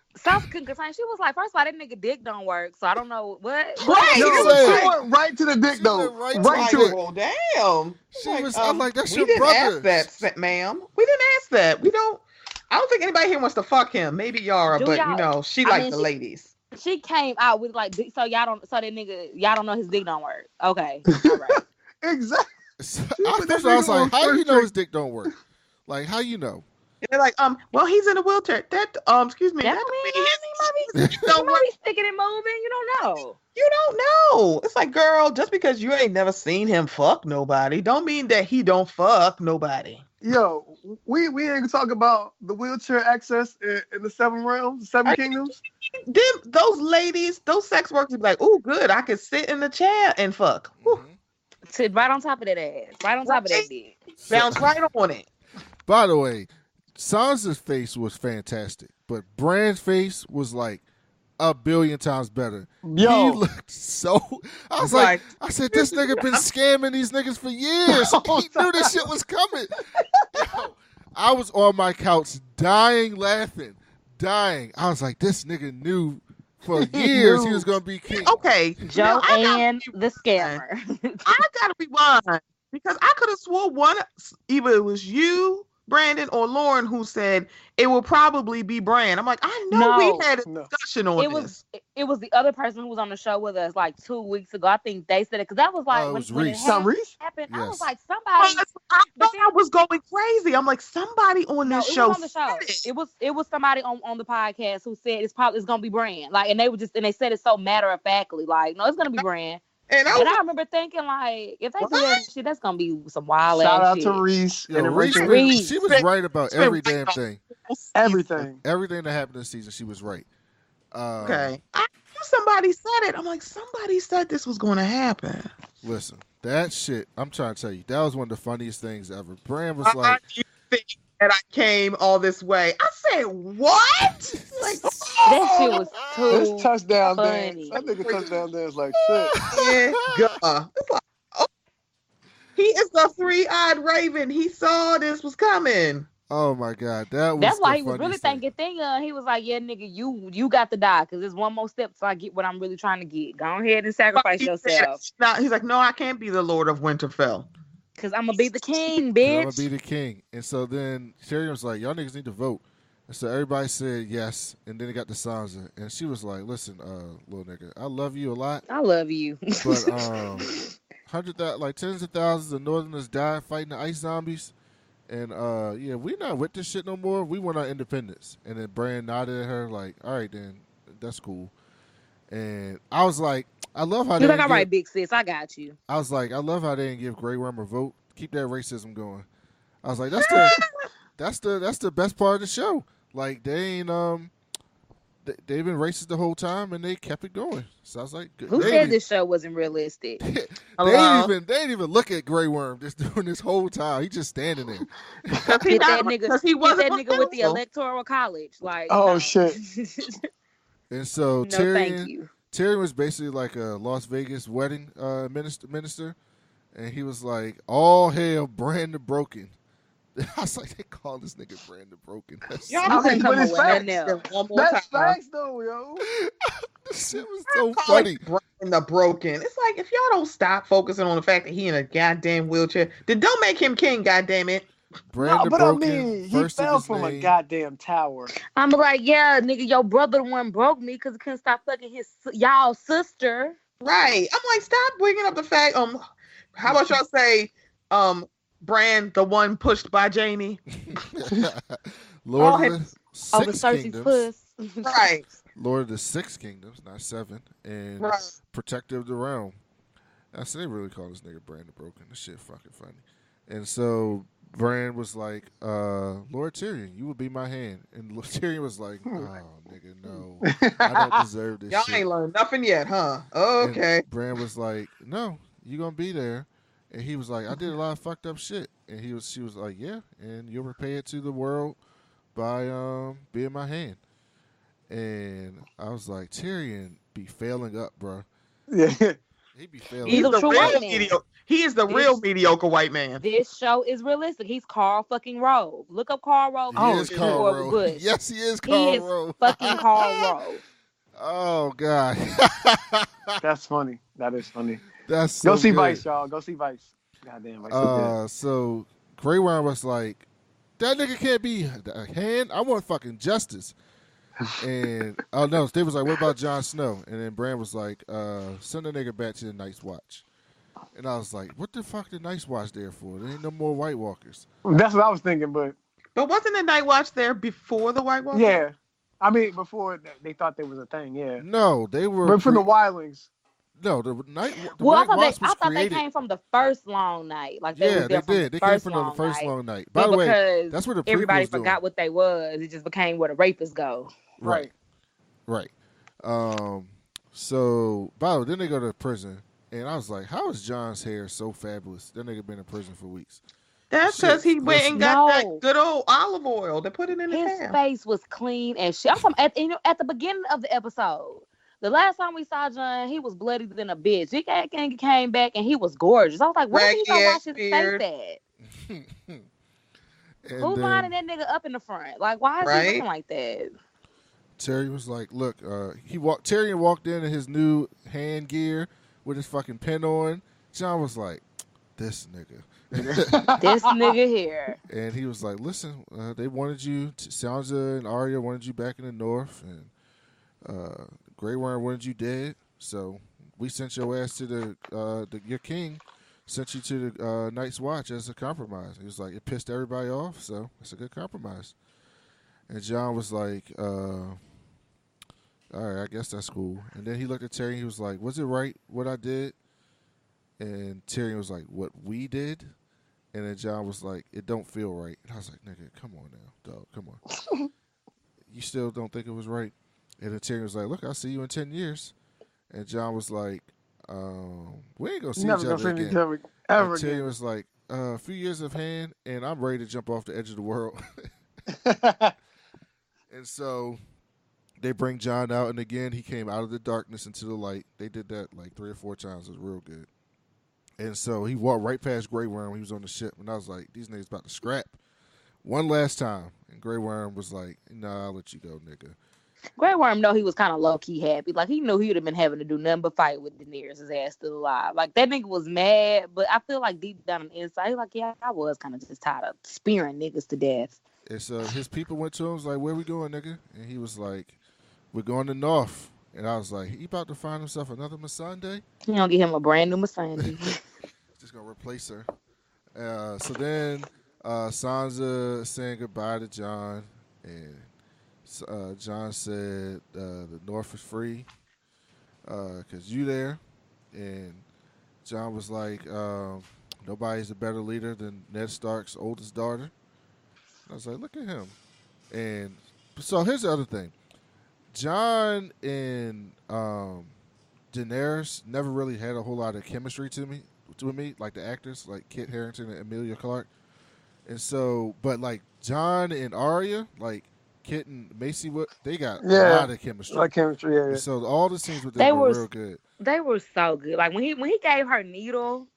couldn't contain. She was like, first of all, that nigga dick don't work, so I don't know what.
Right.
No,
said-
she went right to the dick,
She
though.
went
Right to it.
Well, damn.
I'm like, that's
we
your
didn't
brother.
ask that, ma'am. We didn't ask that. I don't think anybody here wants to fuck him. Maybe Yara,
Do
but
y'all-
she
I
likes
mean,
the
she-
ladies.
She came out with like, so y'all don't know his dick don't work. Okay, all right.
Exactly.
I was like, how you know his dick don't work? Like, how you know?
And they're like, well, he's in a wheelchair. That, excuse me,
That
that
don't
don't mean
mean
his
he
don't
might
work.
be sticking and moving. You don't know.
You don't know. It's like, girl, just because you ain't never seen him fuck nobody, don't mean that he don't fuck nobody.
Yo, we ain't gonna talk about the wheelchair access in the seven realms, seven kingdoms.
Those ladies, those sex workers be like, oh, good, I could sit in the chair and fuck. Whew.
Sit right on top of that ass. Right on top of that dick.
Bounce right on it.
By the way, Sansa's face was fantastic, but Bran's face was like a billion times better.
Yo.
He looked so. I was like, I said, this nigga been scamming these niggas for years. He knew this shit was coming. Yo, I was on my couch dying laughing, dying. I was like, this nigga knew for years he was gonna be king.
Okay,
Joanne the scammer.
I gotta rewind because I could have swore either it was you, Brandon, or Lauren who said it will probably be Bran. I'm like, I know we had a discussion on this.
It was the other person who was on the show with us like 2 weeks ago. I think they said it because that was like when it happened.
Yes.
I was like, somebody.
I thought I was going crazy. I'm like, somebody on this show.
Was on the show. It was somebody on the podcast who said it's gonna be Bran. Like, and they said it so matter of factly. Like, no, it's gonna be Bran. And I remember thinking, like, if they do that shit, that's gonna be some wild
Shout
ass shit.
Shout out to Reese.
Reese. She was right about every damn thing.
Everything
that happened this season, she was right.
Okay. I knew somebody said it. I'm like, somebody said this was going to happen.
Listen, that shit, I'm trying to tell you, that was one of the funniest things ever. Bran was like,
you think that I came all this way? I said, what? Like,
that shit was too
this touchdown
funny.
dance. That nigga touchdown dance like shit.
Yeah, it's like, oh. He is the three-eyed raven. He saw this was coming.
Oh my God, that's
why he was really thinking. He was like, "Yeah, nigga, you got to die because there's one more step so I get what I'm really trying to get. Go ahead and sacrifice yourself."
He's like, "No, I can't be the Lord of Winterfell
because I'm gonna be the king, bitch.
I'm gonna be the king." And so then Tyrion was like, "Y'all niggas need to vote." And so everybody said yes, and then it got to Sansa, and she was like, "Listen, little nigga, I love you a lot.
I love you,
but tens of thousands of Northerners died fighting the ice zombies." And yeah, we not with this shit no more. We want our independence. And then Bran nodded at her like, all right, then that's cool. And I was like, I love how
you're like, all right, big sis, I got you.
I was like, I love how they didn't give Grey Worm a vote. Keep that racism going. I was like, that's the best part of the show. Like they ain't they've been racist the whole time and they kept it going. So I was like, good.
Who said this show wasn't realistic?
They didn't even look at Grey Worm just during this whole time. He just standing there.
Because he wasn't
that nigga with the electoral college. Like,
oh shit.
And so
thank you.
Tyrion was basically like a Las Vegas wedding minister, and he was like, "All hail Bran the Broken." I was like, they call this nigga Bran the Broken. That's
facts though, yo.
This shit was so funny.
Bran the Broken. It's like, if y'all don't stop focusing on the fact that he in a goddamn wheelchair, then don't make him king, goddamn it.
Bran the Broken.
I mean, he fell from a goddamn tower.
I'm like, yeah, nigga, your brother the one broke me because he couldn't stop fucking y'all sister.
Right. I'm like, stop bringing up the fact. How about y'all say, Bran, the one pushed by Jaime.
Lord of the Six
Kingdoms.
Right.
Lord of the Six Kingdoms, not seven. And Protector of the Realm. I said they really call this nigga Bran the Broken. This shit fucking funny. And so Bran was like, Lord Tyrion, you will be my hand. And Tyrion was like, oh, nigga, no. I don't deserve this
Y'all
shit.
ain't learned nothing yet, huh? Okay.
And Bran was like, no, you going to be there. And he was like, I did a lot of fucked up shit. And she was like, yeah, and you'll repay it to the world by being my hand. And I was like, Tyrion be failing up, bro.
Yeah.
He be failing
He's
up.
the real mediocre. He is the real mediocre white man.
This show is realistic. He's Carl fucking Rove. Look up Carl Rove.
He is Carl Rove. Yes, he is Carl Rove.
Fucking Carl Rove.
Oh, God.
That's funny. That is funny.
That's so
Go see
good.
Vice, y'all. Go see Vice. Goddamn Vice.
So Grey Worm was like, that nigga can't be a hand. I want fucking justice. And no, Steve was like, what about Jon Snow? And then Bran was like, send the nigga back to the Night's Watch. And I was like, what the fuck the Night's Watch there for? There ain't no more White Walkers.
That's what I was thinking, but
But wasn't the Night Watch there before the White Walkers?
Yeah, I mean before they thought there was a thing. Yeah,
No, they were.
but from the wildlings.
No, the
Well,
White Watch
I
was
thought they
created.
came from the first long night. Like they
Yeah,
was there
they
from
did.
the
They came
first
from the
long
first
night.
long night. By
But
the way,
because
that's where the
everybody
prequels doing.
forgot what they was, it just became where the rapists go.
Right. So, by the way, then they go to prison, and I was like, "How is John's hair so fabulous?" That nigga been in prison for weeks.
That's because he went and got that good old olive oil to put it in his hair.
His face was clean as shit. I'm talking at the beginning of the episode. The last time we saw John, he was bloodier than a bitch. He came back and he was gorgeous. I was like, where did he go wash his face at? Who's lining that nigga up in the front? Like, why is he looking like that?
Terry was like, look, Terry walked in his new hand gear with his fucking pen on. John was like, this nigga.
This nigga here.
And he was like, listen, they wanted you, Sansa and Arya wanted you back in the north, and Grey Worm wanted you dead, so we sent your ass to your king, sent you to the Night's Watch as a compromise. He was like, it pissed everybody off, so it's a good compromise. And John was like, all right, I guess that's cool. And then he looked at Terry and he was like, was it right what I did? And Terry was like, what we did? And then John was like, it don't feel right. And I was like, nigga, come on now, dog, come on. You still don't think it was right? And then Terry was like, look, I'll see you in 10 years. And John was like, we ain't going to see each other again. And Terry was like, a few years of hand, and I'm ready to jump off the edge of the world. And so they bring John out, and again, he came out of the darkness into the light. They did that like 3 or 4 times. It was real good. And so he walked right past Grey Worm when he was on the ship, and I was like, these niggas about to scrap one last time. And Grey Worm was like, nah, I'll let you go, nigga.
Grey Worm know he was kind of low-key happy. Like, he knew he would have been having to do nothing but fight with Daenerys, his ass still alive. Like, that nigga was mad, but I feel like deep down on the inside, he's like, yeah, I was kind of just tired of spearing niggas to death.
And so his people went to him, was like, where we going, nigga? And he was like, we're going to North. And I was like, he about to find himself another Missandei?
He gonna get him a brand new Missandei.
Just gonna replace her. So then Sansa saying goodbye to John, and John said the North is free because you there. And John was like, nobody's a better leader than Ned Stark's oldest daughter. And I was like, look at him. And so here's the other thing. John and Daenerys never really had a whole lot of chemistry to me, like the actors, like Kit Harington and Emilia Clarke. And so, but like John and Arya, like Kit and Macy, they got a lot of chemistry.
Like chemistry, yeah.
So all the scenes with them were real good.
They were so good. Like when he gave her needle,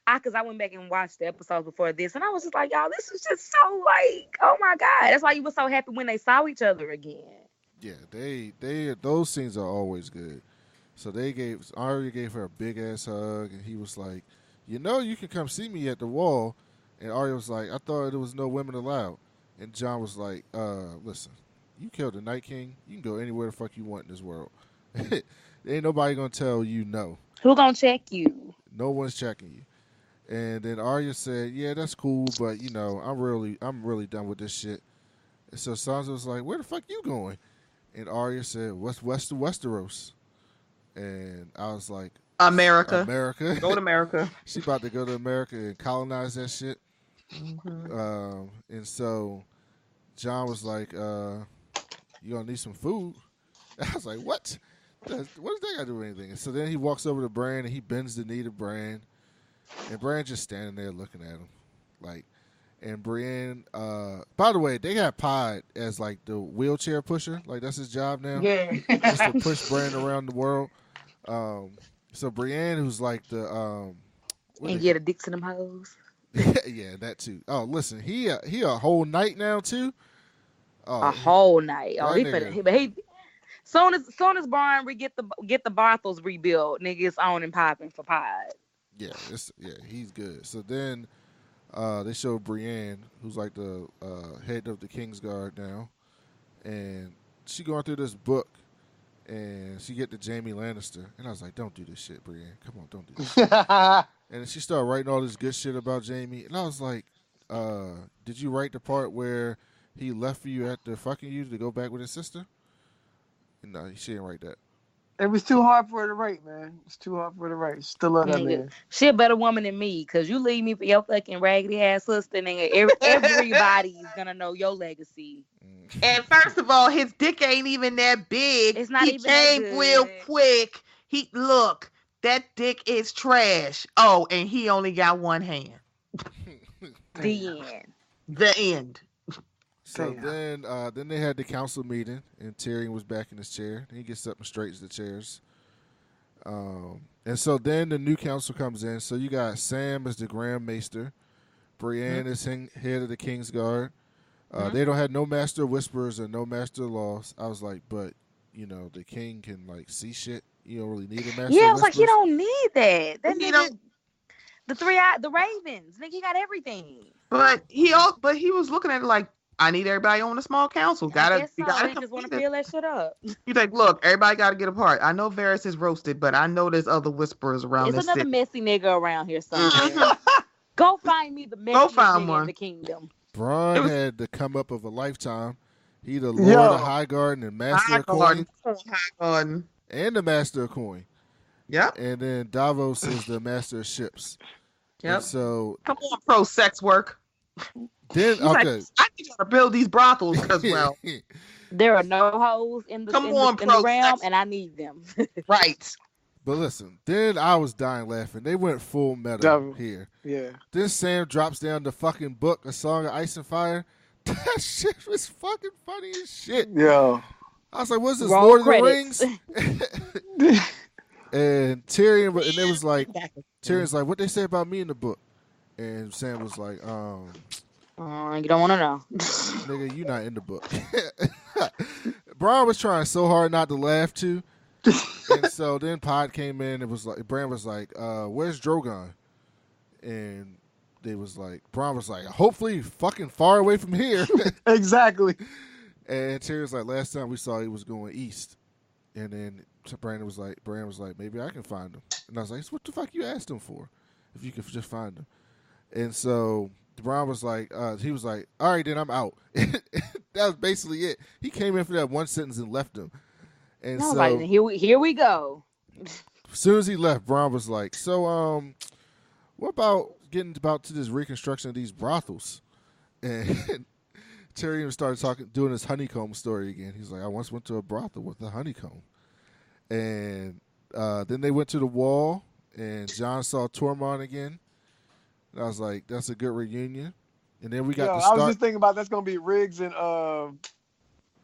because I went back and watched the episodes before this, and I was just like, y'all, this is just so like, oh my God. That's why you were so happy when they saw each other again.
Yeah, they those scenes are always good. So Arya gave her a big ass hug, and he was like, you know, you can come see me at the wall. And Arya was like, I thought there was no women allowed. And John was like, listen, you killed the Night King. You can go anywhere the fuck you want in this world. Ain't nobody gonna tell you no.
Who gonna check you?
No one's checking you. And then Arya said, yeah, that's cool, but you know, I'm really done with this shit. And so Sansa was like, where the fuck you going? And Arya said, what's west of Westeros? And I was like,
America.
Go
to America.
She about to go to America and colonize that shit.
Mm-hmm.
And so John was like, you gonna need some food? I was like, what? What does that got to do with anything? And so then he walks over to Bran and he bends the knee to Bran. And Bran just standing there looking at him. Like, and Brienne, by the way, they got Pod as like the wheelchair pusher. Like that's his job now.
Yeah.
Just to push Bran around the world. So Brienne, who's like the
and get a dick to them hoes.
Yeah, that too. Oh, listen, he a whole night now too. Oh,
a whole night. Oh,
he
soon as Brian get the Barthels rebuilt, nigga, it's on and popping for Pod.
Yeah, he's good. So then they show Brienne, who's like the head of the Kingsguard now, and she going through this book, and she get to Jaime Lannister, and I was like, don't do this shit, Brienne. Come on, don't do this. And she started writing all this good shit about Jaime, and I was like, Did you write the part where he left you after fucking you to go back with his sister? No, she didn't write that.
It was too hard for her to write, man. It's too hard for her to write. Still love that
Nigga,
man.
she a better woman than me, cause you leave me for your fucking raggedy ass sister, nigga. Everybody's gonna know your legacy.
And first of all, his dick ain't even that big.
It's not
he
even that
came
good.
real quick. Look, that dick is trash. Oh, and he only got one hand.
The end.
The end.
So then they had the council meeting, and Tyrion was back in his chair. He gets up and straightens the chairs. And so then the new council comes in. So you got Sam as the Grand Maester. Brienne is head of the King's Guard. They don't have no Master of Whisperers and no Master of Laws. I was like, but, you know, the king can, like, see shit. You don't really need a Master of Whispers.
Yeah, I was like, he don't need that. That
You
nigga,
know-
the Ravens, nigga, he got everything.
But he was looking at it like, I need everybody on a small council.
I guess so. He just want to fill that shit up.
He's like, look, everybody got to get apart. I know Varys is roasted, but I know there's other whisperers around
There's
this
another
city.
messy nigga around here somewhere. Go find me the messiest nigga in the kingdom.
Bronn had the come up of a lifetime. He the Lord of High Garden and Master of Coin. And the Master of Coin.
Yep.
And then Davos is the Master of Ships.
Yep.
And so
come on, pro sex work.
Then
like, I need y'all to build these brothels because well,
there are no hoes in the realm, and I need them.
Right.
But listen, then I was dying laughing. They went full meta here.
Yeah.
Then Sam drops down the fucking book, A Song of Ice and Fire. That shit was fucking funny as shit.
Yo.
I was like, what's this,
Wrong
Lord
credits.
of the Rings? And Tyrion, and it was like, Tyrion's like, what they say about me in the book? And Sam was like,
you don't want to know.
Nigga, you not in the book. Bron was trying so hard not to laugh too. And so then Pod came in and was like, Bran was like, where's Drogon? And they was like, Bron was like, hopefully fucking far away from here.
Exactly.
And Tyrion was like, last time we saw he was going east. And then Bran was like, maybe I can find him. And I was like, what the fuck you asked him for? If you could just find him. And so Bron was like, he was like, all right, then I'm out. That was basically it. He came in for that one sentence and left him. And so
like, here we go.
As soon as he left, Bron was like, so what about getting to this reconstruction of these brothels? And Tyrion started doing his honeycomb story again. He's like, I once went to a brothel with a honeycomb. And then they went to the wall, and Jon saw Tormund again. And I was like, that's a good reunion. And then we got
I was just thinking about that's gonna be Riggs and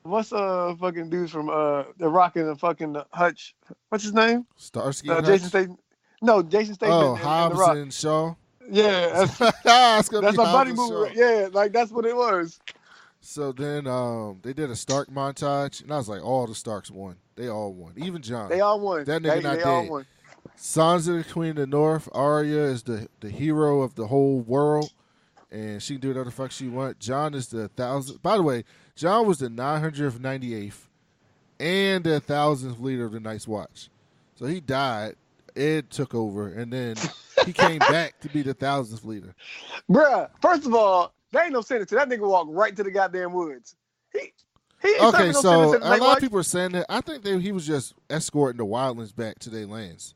what's fucking dudes from The Rock and the fucking Hutch? What's his name?
Starsky.
Jason Statham. No, Jason Statham.
Oh,
and
Hobbs
The Rock.
and Shaw.
Yeah,
that's
a buddy movie. Yeah, like that's what it was.
So then they did a Stark montage, and I was like, all the Starks won. They all won. Even Jon.
They all won.
That nigga not
they
dead.
all won.
Sansa, the Queen of the North. Arya is the hero of the whole world, and she can do whatever the fuck she want. Jon is the 1,000th. By the way, Jon was the 998th and the 1,000th leader of the Night's Watch. So he died. Ed took over, and then he came back to be the 1,000th leader.
Bruh, first of all, there ain't no senator. That nigga walked right to the goddamn woods. He ain't
Okay,
no
so
senator
a lot of people are saying that. I think he was just escorting the wildlings back to their lands.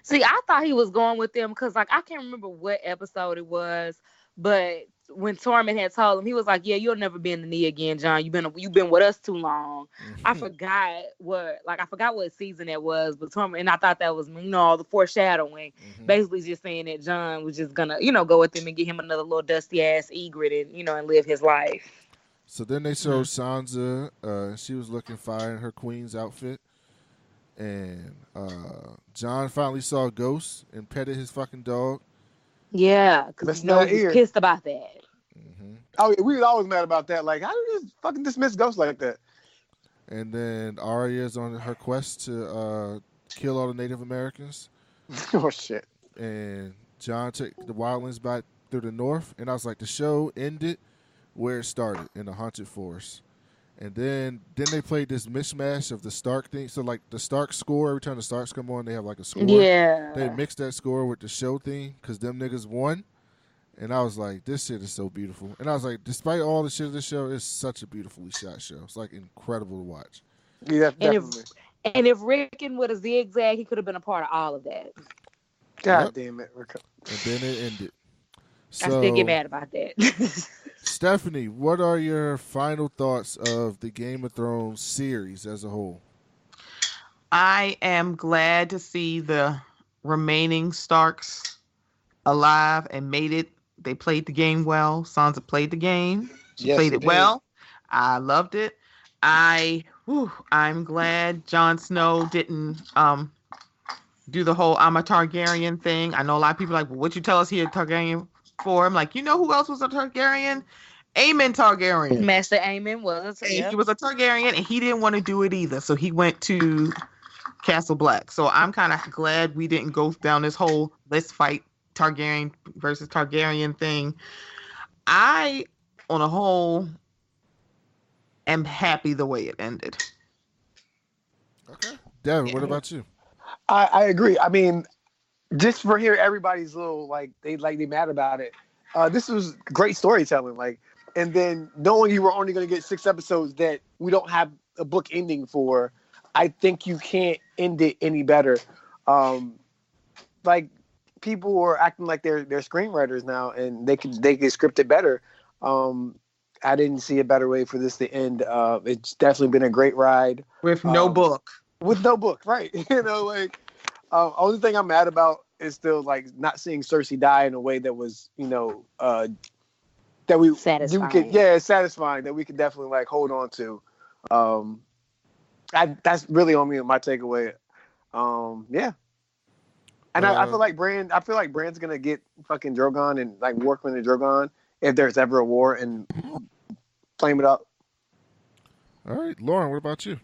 See, I thought he was going with them because, like, I can't remember what episode it was, but when Tormund had told him, he was like, "Yeah, you'll never be in the knee again, Jon. You've been with us too long." I forgot what season that was, but Tormund, and I thought that was, all the foreshadowing, basically just saying that Jon was just gonna, go with him and get him another little dusty ass egret and, and live his life.
So then they showed Sansa. She was looking fire in her queen's outfit. And Jon finally saw Ghost and petted his fucking dog.
Yeah, because he was pissed about that.
Oh, yeah, we was always mad about that. Like, how do you just fucking dismiss Ghost like that?
And then Arya's on her quest to kill all the Native Americans.
Oh, shit.
And Jon took the wildlings back through the north. And I was like, the show ended where it started, in the haunted forest. And then they played this mishmash of the Stark thing. So, like, the Stark score, every time the Starks come on, they have, like, a score.
Yeah.
They mixed that score with the show theme because them niggas won. And I was like, this shit is so beautiful. And I was like, despite all the shit of this show, it's such a beautifully shot show. It's like incredible to watch.
Yeah,
And
definitely.
if Rickon would have zigzag, he could have been a part of all of that.
God damn it.
And then it ended.
I still get
So,
mad about that.
Stephanie, what are your final thoughts of the Game of Thrones series as a whole?
I am glad to see the remaining Starks alive and made it. They played the game well. Sansa played the game. She played it well. I loved it. I'm glad Jon Snow didn't do the whole I'm a Targaryen thing. I know a lot of people are like, well, what you tell us he a Targaryen for? I'm like, you know who else was a Targaryen? Aemon Targaryen.
Master Aemon was.
He was a Targaryen, and he didn't want to do it either. So he went to Castle Black. So I'm kind of glad we didn't go down this whole let's fight Targaryen versus Targaryen thing. I, on a whole, am happy the way it ended.
Okay. Devin, what about you?
I agree. I mean, just for hearing everybody's little they mad about it. This was great storytelling. And then knowing you were only going to get 6 episodes that we don't have a book ending for, I think you can't end it any better. People are acting like they're screenwriters now, and they could script it better. I didn't see a better way for this to end. It's definitely been a great ride
with no book.
With no book, right? Only thing I'm mad about is still not seeing Cersei die in a way that was that we
satisfying.
Satisfying that we could definitely hold on to. That's really on me my takeaway. And I feel like Bran's gonna get fucking Drogon and work with the Drogon if there's ever a war and flame it up.
All right, Lauren, what about you?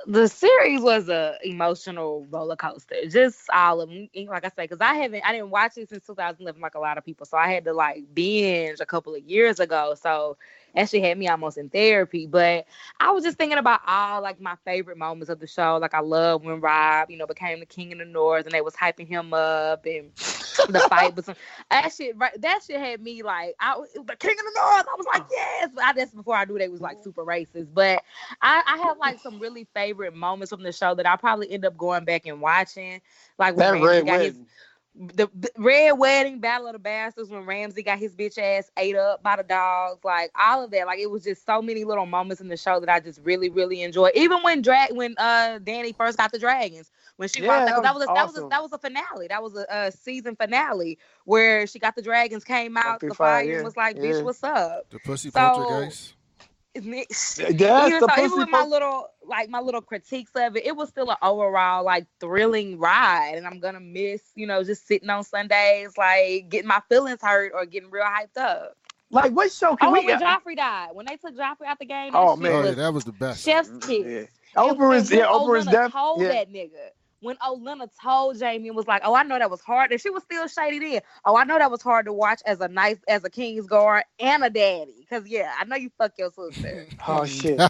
The series was a emotional roller coaster. Just all of them, like I say, because I didn't watch it since 2011, like a lot of people. So I had to binge a couple of years ago. So actually had me almost in therapy. But I was just thinking about all my favorite moments of the show. I love when Rob, became the king in the North, and they was hyping him up, and the fight was that shit had me the king of the North. I was like, yes. But that's before I knew they was super racist. But I have some really favorite moments from the show that I'll probably end up going back and watching. When Ramsay got the Red Wedding, Battle of the Bastards, when Ramsay got his bitch ass ate up by the dogs, all of that. It was just so many little moments in the show that I just really, really enjoyed. Even when Dany first got the dragons, when she brought that was a finale. That was a season finale where she got the dragons, came out the fire, and was like, bitch, what's up?
The pussy poltergeist.
Even with my little critiques of it, it was still an overall thrilling ride, and I'm gonna miss just sitting on Sundays getting my feelings hurt or getting real hyped up.
What show can we?
When Joffrey died, when they took Joffrey out the game,
that was the best.
Chef's kiss.
Oprah is deaf.
Told that nigga. When Olenna told Jamie and was like, oh, I know that was hard. And she was still shady then. Oh, I know that was hard to watch as a Kingsguard and a daddy. Because, I know you fuck your sister.
Oh, shit.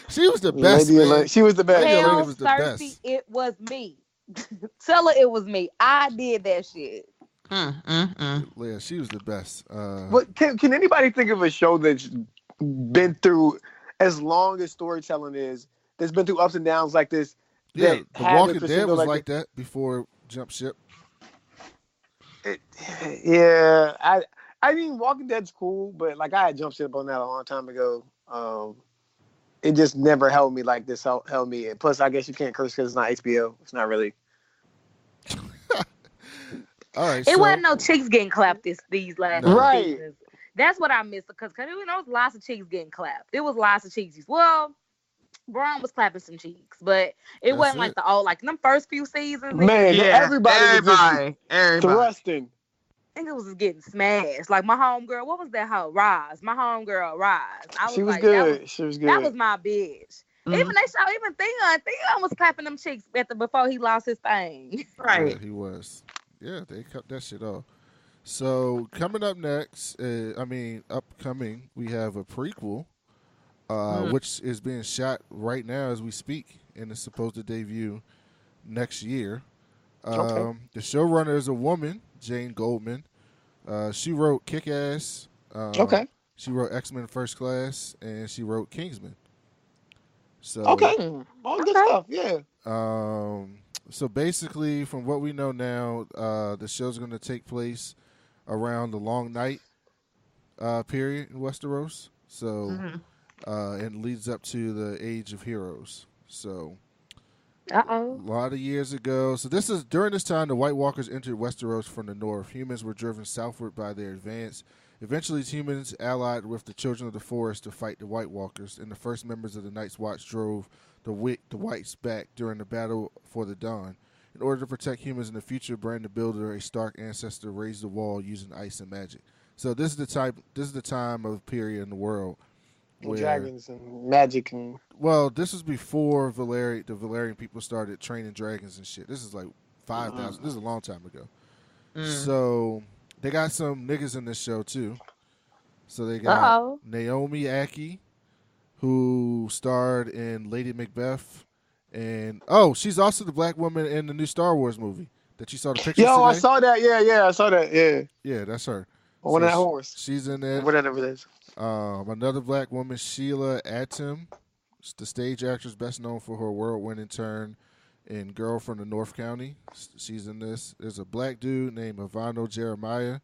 She was the best.
She was the best.
Tell Cersei it was me. Tell her it was me. I did that shit.
Yeah, she was the best.
But can anybody think of a show that's been through as long as storytelling is, that's been through ups and downs like this?
Yeah, The Walking Dead was like that before Jump Ship.
I mean, Walking Dead's cool, but I had Jump Ship on that a long time ago. It just never held me like this held me. And plus, I guess you can't curse because it's not HBO. It's not really.
All right.
It wasn't no chicks getting clapped these last seasons. That's what I missed because there was lots of chicks getting clapped. It was lots of cheeksies. Well, Braun was clapping some cheeks, but it wasn't the old them first few seasons.
Man, everybody was thrusting.
I think it was just getting smashed. My homegirl, what was that hoe? Roz. My homegirl, Roz.
She was good. She was good.
That was my bitch.
Mm-hmm.
Even Theon was clapping them cheeks before he lost his thing.
Right.
Yeah, he was. Yeah, they cut that shit off. So coming up next, upcoming, we have a prequel. Which is being shot right now as we speak, and is supposed to debut next year. The showrunner is a woman, Jane Goldman, She wrote Kick-Ass.
Okay.
She wrote X-Men First Class, and she wrote Kingsman. So,
Okay. All good
Okay.
stuff. Yeah.
um, so basically, from what we know now, the show's going to take place around the Long Night period in Westeros. So,
Mhm.
and leads up to the Age of Heroes. So,
Uh-oh.
a lot of years ago. So this is during this time the White Walkers entered Westeros from the north. Humans were driven southward by their advance. Eventually, humans allied with the Children of the Forest to fight the White Walkers, and the first members of the Night's Watch drove the Whites back during the Battle for the Dawn. In order to protect humans in the future, Bran the Builder, a Stark ancestor, raised the wall using ice and magic. So this is the type. This is the time of period in the world
And
where
dragons and magic and
well, this was before the Valerian people started training dragons and shit. This is like 5,000. This is a long time ago. So they got some niggas in this show too. So they got
Uh-oh.
Naomi Ackie, who starred in Lady Macbeth, and she's also the black woman in the new Star Wars movie that you saw the pictures
Yo,
today.
I saw that. Yeah, I saw that. Yeah.
Yeah, that's her.
On that horse.
She's in it.
Whatever it is.
Another black woman, Sheila Atim, the stage actress best known for her world-winning turn in Girl from the North County. She's in this. There's a black dude named Ivano Jeremiah.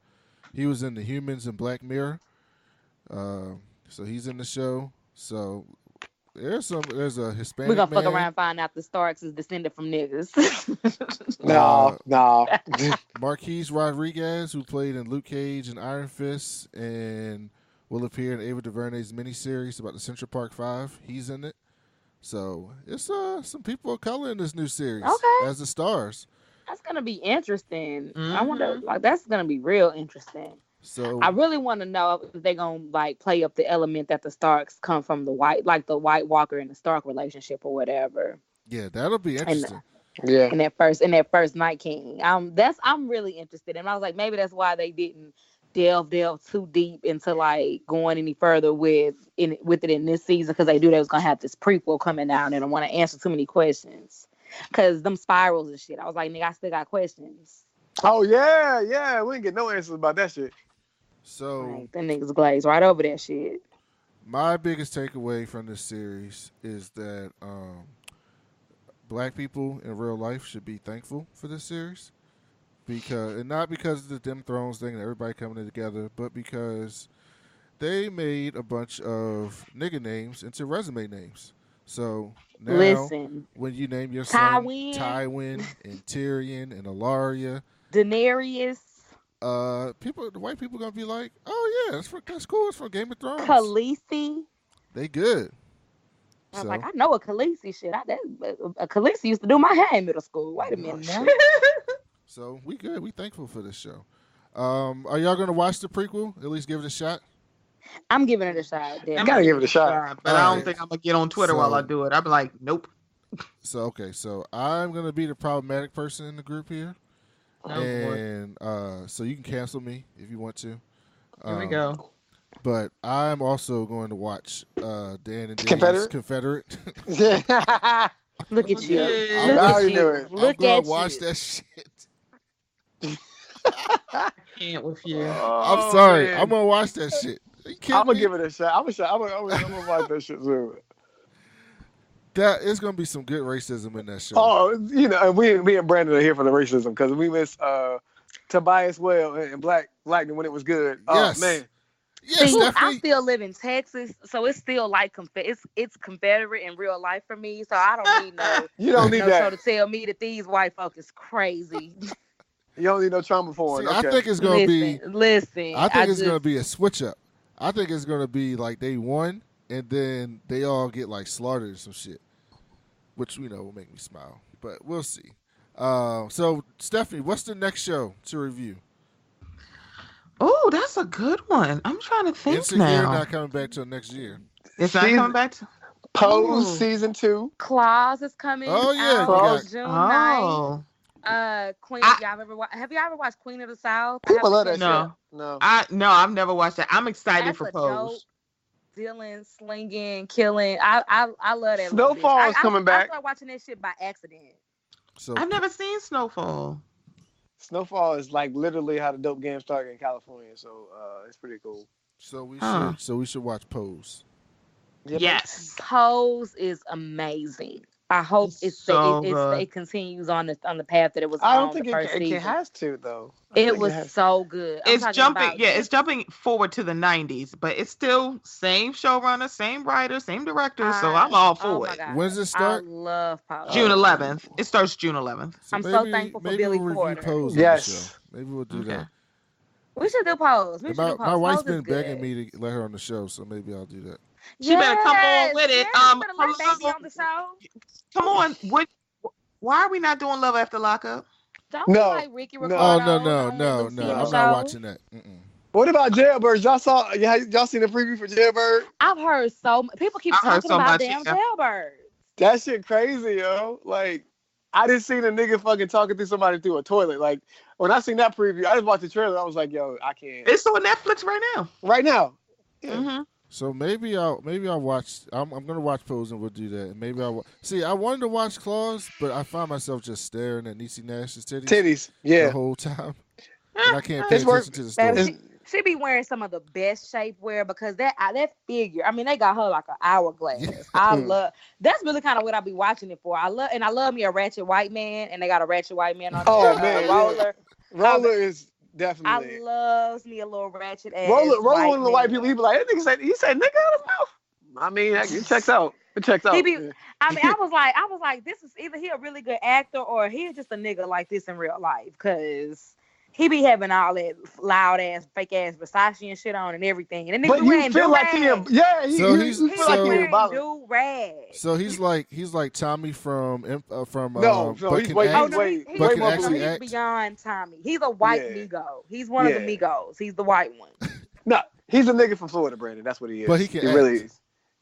He was in The Humans and Black Mirror. So he's in the show. So there's a Hispanic
We're gonna
man.
fuck around and find out the Starks is descended from niggas.
No.
Marquise Rodriguez, who played in Luke Cage and Iron Fist and will appear in Ava DuVernay's miniseries about the Central Park 5. He's in it. So it's some people of color in this new series
Okay.
as the stars.
That's gonna be interesting. I
Mhm.
wonder, like, that's gonna be real interesting.
So
I really want to know if they're gonna like play up the element that the Starks come from the White Walker and the Stark relationship or whatever.
yeah, that'll be interesting.
Yeah.
In that first Night King. I'm really interested, and I was like, maybe that's why they didn't delve too deep into like going any further with it in this season, because they was gonna have this prequel coming out, and I don't want to answer too many questions because them spirals and shit. I was like, nigga, I still got questions.
Oh yeah. We didn't get no answers about that shit.
So
Like, the niggas glaze right over that shit.
my biggest takeaway from this series is that black people in real life should be thankful for this series, and not because of the Dem Thrones thing and everybody coming together, but because they made a bunch of nigga names into resume names. So now,
Listen,
when you name your son
Tywin.
Tywin and Tyrion and Alaria,
Daenerys,
the white people gonna be like, "Oh yeah, that's cool. It's from Game of Thrones.
Khaleesi.
They good."
I was
So,
like, I know a Khaleesi shit. A Khaleesi used to do my hair in middle school. Wait a minute now.
so we good. We thankful for this show. Are y'all gonna watch the prequel? At least give it a shot.
I'm giving it a shot.
You gotta give it a shot.
But I
Alright.
don't think I'm gonna get on Twitter while I do it. I'll be like, nope.
So okay, so I'm gonna be the problematic person in the group here,
boy.
and so you can cancel me if you want to.
Here we go.
But I'm also going to watch Dan and Danny's
Confederate?
Confederate.
Look at you.
Yeah.
Look
I
at
already
you.
knew it.
Look
I'm gonna
at
watch
you.
that shit.
Can't with you.
I'm sorry. I'm gonna watch that shit.
I'm gonna give it a shot. I'm gonna watch that shit soon.
That it's gonna be some good racism in that show.
Oh, and me and Brandon are here for the racism because we miss Tobias Well and Black Lightning when it was good.
Yes.
Oh man.
Yes,
See, I
Stephanie.
still live in Texas, so it's still like it's Confederate in real life for me. So I don't need no
You don't need
no show
that.
to tell me that these white folk is crazy.
You don't need no trauma porn.
See,
Okay.
I think it's gonna be.
Listen.
I think it's gonna be a switch up. I think it's gonna be like they won and then they all get like slaughtered or some shit, which will make me smile. But we'll see. So Stephanie, what's the next show to review?
Oh, that's a good one. I'm trying to think
Insecure
now.
not coming back till next year.
It's not coming back to.
Pose
Ooh.
season 2.
Claus is coming.
Oh, yeah,
out
you got-
June 9th.
Oh,
Queen. Have y'all ever watched Queen of the South?
People love that
No.
shit. No.
I've never watched that. I'm excited
That's
for
a
Pose.
dope, dealing, slinging, killing. I love that.
Snowfall is coming
I
back.
started watching that shit by accident.
So
I've never seen Snowfall.
Snowfall is like literally how the dope game started in California, so it's pretty cool.
So we
Huh.
should watch Pose.
Yeah, man.
Yes.
Pose is amazing. I hope
It's so good.
it continues on the path that it was
I don't
on the
think
first
it
season.
has to though. I
It
think
was
has.
so good. I'm
It's
talking
jumping,
about
yeah, it's jumping forward to the 90s, but it's still same showrunner, same writer, same director, so I'm all
oh
for
my
it.
god.
When does it
I
start?
love Pose.
June 11th. It starts June 11th.
So
I'm so
maybe
thankful for
maybe
Billy
we'll review
Porter.
Pose on the
Yes.
show. Maybe we'll do
Okay.
that.
We should do Pose. We
And
should do
my
Pose.
wife's
Pose is
been begging
good.
me to let her on the show, so maybe I'll do that.
She better come on with it.
Yes, you better let baby
Hello.
on the show.
Come on. Why are we not doing Love After Lockup?
Don't
No,
be like Ricky
no.
Ricardo.
Oh no
Don't let Lucy in the
I'm
show.
not watching that. Mm-mm.
What about Jailbirds? Y'all seen the preview for Jailbird?
I've heard people keep
I've heard
talking
so
about
much,
damn
yeah.
jailbirds.
That shit crazy, yo. Like, I just seen a nigga fucking talking to somebody through a toilet. Like, when I seen that preview, I just watched the trailer. I was like, yo, I can't.
It's on Netflix right now.
Right now. Yeah.
Mm-hmm.
So maybe I'll watch. I'm gonna watch Pose and we'll do that. And maybe see. I wanted to watch Claws, but I found myself just staring at Niecy Nash's titties the
Yeah.
whole time, and I can't pay
It's work-
attention to the story.
Baby, she be wearing some of the best shapewear because that figure. I mean, they got her like an hourglass.
Yeah.
I love. That's really kind of what I be watching it for. I love me a ratchet white man, and they got a ratchet white man on
Oh,
there.
man,
Roller.
Roller is
I
definitely.
loves me a little ratchet ass.
Roller one of the white
man.
people, he be like, that nigga said, he said nigga out of his mouth. I mean, it checks out. It checks out.
He be,
Yeah.
I mean, I was like, this is either he a really good actor or he's just a nigga like this in real life, cause he be having all that loud ass, fake ass Versace and shit on and everything. And the
But
nigga
you
wearing
feel like
do-rags.
So
he
he's-
feel
He
like
so-
he
wearing
about
do-rags.
So he's like Tommy from
No,
but
he's
can
way-
act.
Oh no, he's
But can
more
actually
he's
act.
beyond Tommy. He's a white
Yeah.
Migo. He's one of the
Yeah.
Migos. He's the white one.
No, he's a nigga from Florida, Brandon. That's what he is.
But he can act.
really is.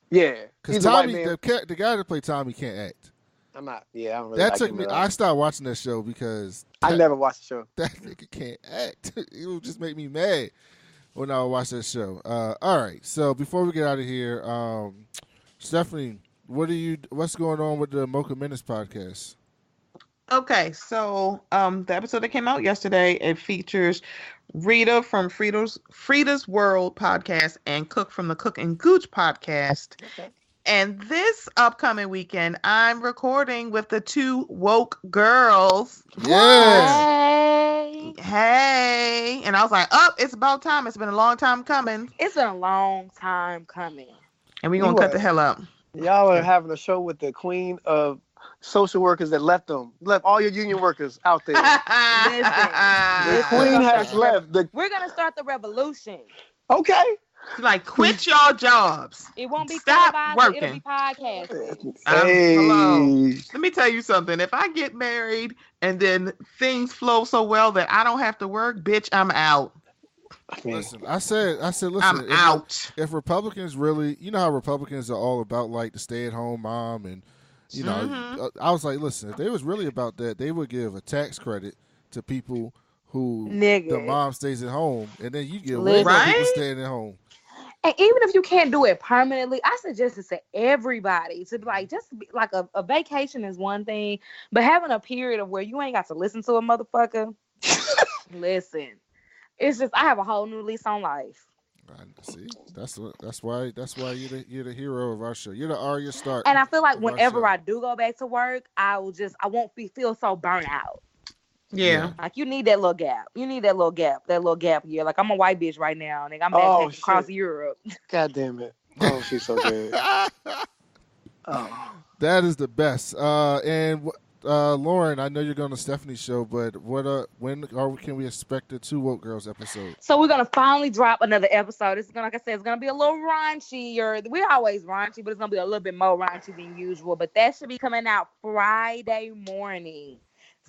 Yeah.
Because
He's a white
Tommy,
man.
the guy that played Tommy can't act.
I'm not. Yeah, I don't really
That
like
took
him
me.
at all.
I stopped watching that show because
I never watched the show.
that nigga can't act. It would just make me mad when I would watch that show. All right. So before we get out of here, Stephanie, what's going on with the Mocha Minutes podcast?
Okay, so the episode that came out yesterday, it features Rita from Frida's World podcast and Cook from the Cook and Gooch podcast.
Okay.
And this upcoming weekend, I'm recording with the two woke girls.
Yeah.
Hey,
And I was like, it's about time. It's been a long time coming.
it's been a long time coming.
And we're going to cut the hell up.
Y'all are having a show with the queen of social workers that left all your union workers out there. The queen has left.
We're gonna start the revolution.
Okay.
Like, quit your jobs.
It won't be
Stop
televised, it'll
working.
be podcasted.
Hello. Let me tell you something. If I get married and then things flow so well that I don't have to work, bitch, I'm out.
Listen, I said, listen,
I'm out.
If Republicans really, you know how Republicans are all about like the stay-at-home mom, and you know, I was like, listen, if they was really about that, they would give a tax credit to people who
Nigga.
the mom stays at home, and then you get
Listen.
way more people
Right?
staying at home.
And even if you can't do it permanently, I suggest it to everybody to be like, just be, like a vacation is one thing, but having a period of where you ain't got to listen to a motherfucker. Listen, it's just I have a whole new lease on life.
See, that's why you're the hero of our show. You're the Arya Stark.
And I feel like
of our
whenever
show.
I do go back to work, I won't feel so burnt out.
Yeah.
Like you need that little gap. You need that little gap year. Like I'm a white bitch right now, nigga. I'm
Oh,
back across
shit.
Europe.
God damn it. Oh, she's so good. Oh.
That is the best. And Lauren, I know you're going to Stephanie's show, but can we expect the Two Woke Girls episode?
So we're gonna finally drop another episode. It's gonna, like I said, it's gonna be a little raunchy. We're always raunchy, but it's gonna be a little bit more raunchy than usual. But that should be coming out Friday morning.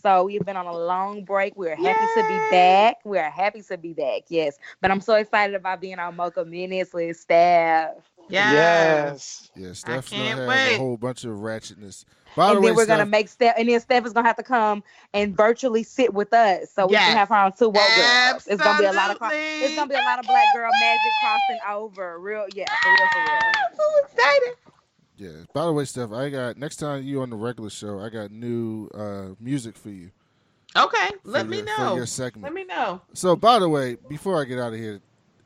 So we've been on a long break. We're happy to be back. We're happy to be back. Yes, but I'm so excited about being on Mocha Minutes with Steph.
Yes.
Yeah, Steph's gonna
can't
have
wait.
a whole bunch of ratchetness. By the
And
way,
then we're gonna
Steph,
make Steph, and then Steph is gonna have to come and virtually sit with us, so we
Yes.
can have her on Two Woke Girls. It's gonna be a lot of
Absolutely.
it's gonna be a lot of black girl magic crossing over. Real, yeah, for real, for real.
I'm so excited.
yeah. By the way, Steph, I got next time you on the regular show, I got new music for you.
Okay,
for
let me
your,
know.
for your segment.
Let me know.
So, by the way, before I get out of here,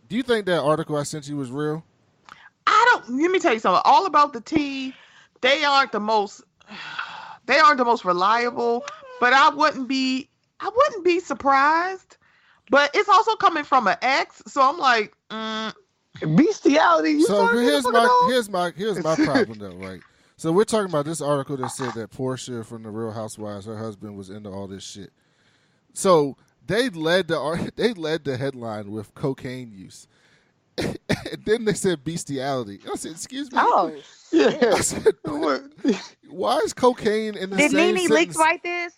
do you think that article I sent you was real?
Let me tell you something. All about the tea, they aren't the most reliable, but I wouldn't be surprised. But it's also coming from an ex, so I'm like,
Bestiality. You
So
trying to get a fucking dog?
here's my problem though, right? So we're talking about this article that said that Portia from the Real Housewives, her husband was into all this shit. So they led the headline with cocaine use, and then they said bestiality. I said, "Excuse me."
Oh,
Yeah.
I said, why is cocaine in the
did
same
Nene
sentence?
Leakes write this?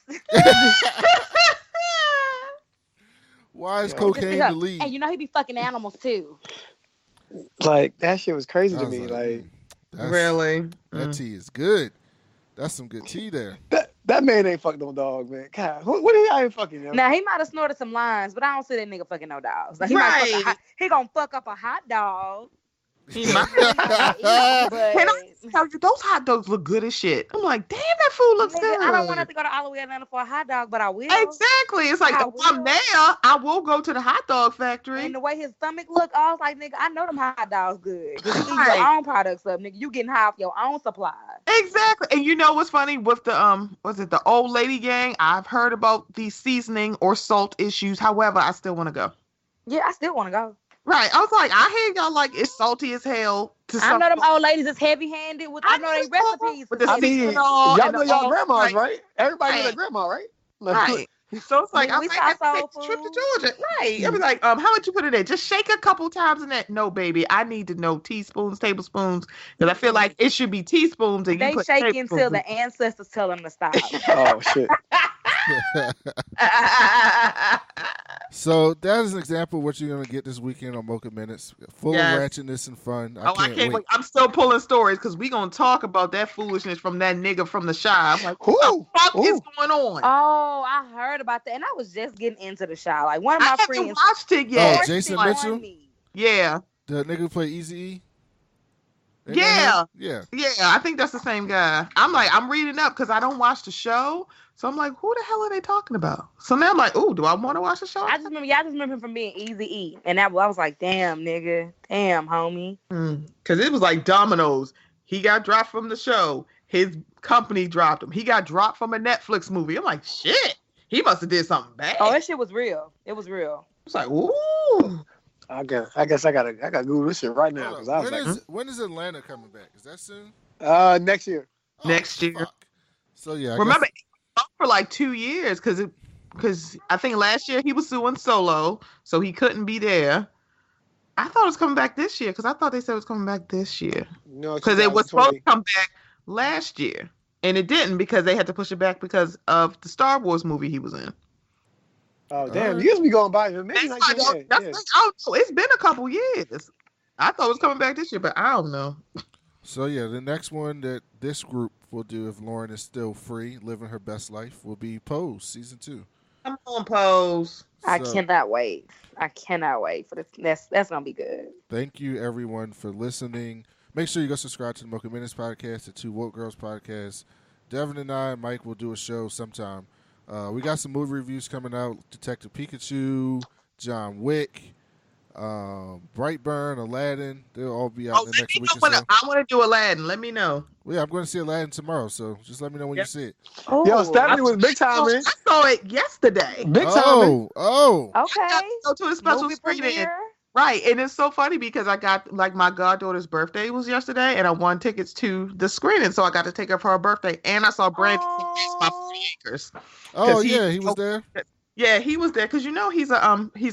Why is
Yeah.
cocaine the lead?
Hey, you know he be fucking animals too.
Like that shit was crazy
I
to
was
me.
like,
Like
really?
that tea is good. That's some good tea there.
that man ain't fucked no dog, man. God, what are y'all fucking? Yo?
Now he might have snorted some lines, but I don't see that nigga fucking no dogs. Like,
Right.
he gonna fuck up a hot dog.
He might.
But
Can I tell you, those hot dogs look good as shit. I'm like, damn, that food looks
nigga,
good.
I don't want to have to go to all the way to Atlanta for a hot dog, but I will.
Exactly. It's like
I
if I'm
will.
there, I will go to the hot dog factory.
And the way his stomach look, I was like, nigga, I know them hot dogs good. Because you eat
Right.
your own products up, nigga. You getting high off your own supply.
Exactly. And you know what's funny with the was it the old lady gang? I've heard about the seasoning or salt issues. However, I still want to go.
Yeah, I still want to go.
Right. I was like, I hear y'all like it's salty as hell.
I know them old ladies is heavy-handed with. I know they recipes.
With the
I mean,
seasoning all
y'all
and
know
the
y'all
all-
grandmas,
right?
right? Everybody knows
Right.
their grandma, right? Like,
Right. So it's like
Nigga,
I
we
might
saw
have to
soul
take a trip to
food.
Georgia. Right. I'll be like, how much you put in there? Just shake a couple times in that. No, baby. I need to know teaspoons, tablespoons. Because I feel like it should be teaspoons and you
They
put
shake
tablespoons.
until the ancestors tell them to stop.
oh shit.
So that is an example of what you're gonna get this weekend on Mocha Minutes. Full
Yes.
of ratchetness and fun.
I can't wait. I'm still pulling stories because we're going to talk about that foolishness from that nigga from the Shy. I'm like, what
Ooh,
the fuck
ooh.
is going on?
Oh, I heard about that, and I was just getting into the show. Like one of
I
my
haven't
friends.
watched it yet.
Oh, Jason
forced it
Mitchell?
on me.
Yeah.
The nigga who played Eazy-E? Ain't
Yeah.
that him?
Yeah, I think that's the same guy. I'm reading up because I don't watch the show. So I'm like, who the hell are they talking about? So now I'm like, oh, do I want to watch the show?
I just remember him from being Eazy-E, and I was like, damn, nigga, damn, homie.
Because it was like dominoes. He got dropped from the show. His company dropped him. He got dropped from a Netflix movie. I'm like, shit. He must have did something bad.
Oh, that shit was real. It was real.
It's like, ooh.
I guess I gotta Google this shit right now because I was like,
when is Atlanta coming back? Is that soon?
next year.
Oh,
Next year.
fuck. So yeah,
Remember, it was up for like 2 years because I think last year he was suing Solo, so he couldn't be there. I thought it was coming back this year because I thought they said it was coming back this year.
No,
Because it was
2020.
supposed to come back last year. And it didn't because they had to push it back because of the Star Wars movie he was in.
Oh damn, years be going by. Maybe
That's
not
like,
yeah,
that's
yeah.
like, I don't know. It's been a couple years. I thought it was coming back this year, but I don't know.
So yeah, the next one that this group will do if Lauren is still free, living her best life, will be Pose season 2.
Come on, Pose.
I
So,
cannot wait. I cannot wait for this. That's gonna be good.
Thank you everyone for listening. Make sure you go subscribe to the Mocha Minutes podcast, the Two Woke Girls podcast. Devin and I, Mike, will do a show sometime. We got some movie reviews coming out: Detective Pikachu, John Wick, Brightburn, Aladdin. They'll all be out in the next week or so.
I want to do Aladdin. Let me know.
Well, yeah, I'm going to see Aladdin tomorrow, so just let me know when you see it.
Oh,
Yo, Stephanie was big time, man.
I saw it yesterday.
Big time, man.
Oh.
I
okay.
got to go to a special
Movie
screening.
premiere.
Right, and it's so funny because I got like my goddaughter's birthday was yesterday, and I won tickets to the screening, so I got to take her for her birthday, and I saw Brandon from my 40 Acres.
Oh, yeah, he was there.
Yeah, he was there because he's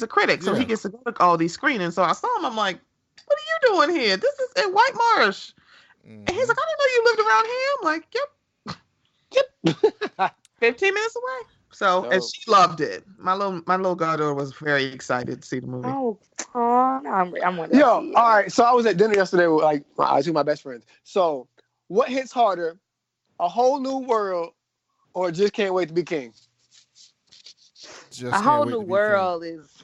a critic, so he gets to go to all these screenings. So I saw him. I'm like, what are you doing here? This is in White Marsh, and he's like, I didn't know you lived around here. I'm like, yep. 15 minutes away. So and she loved it. My little goddaughter was very excited to see the movie.
Oh, I'm wondering.
Yo, all right. So I was at dinner yesterday with like two of my best friends. So what hits harder, A Whole New World or Just Can't Wait to Be King?
Just
A
can't
Whole
wait
New
to be
World is.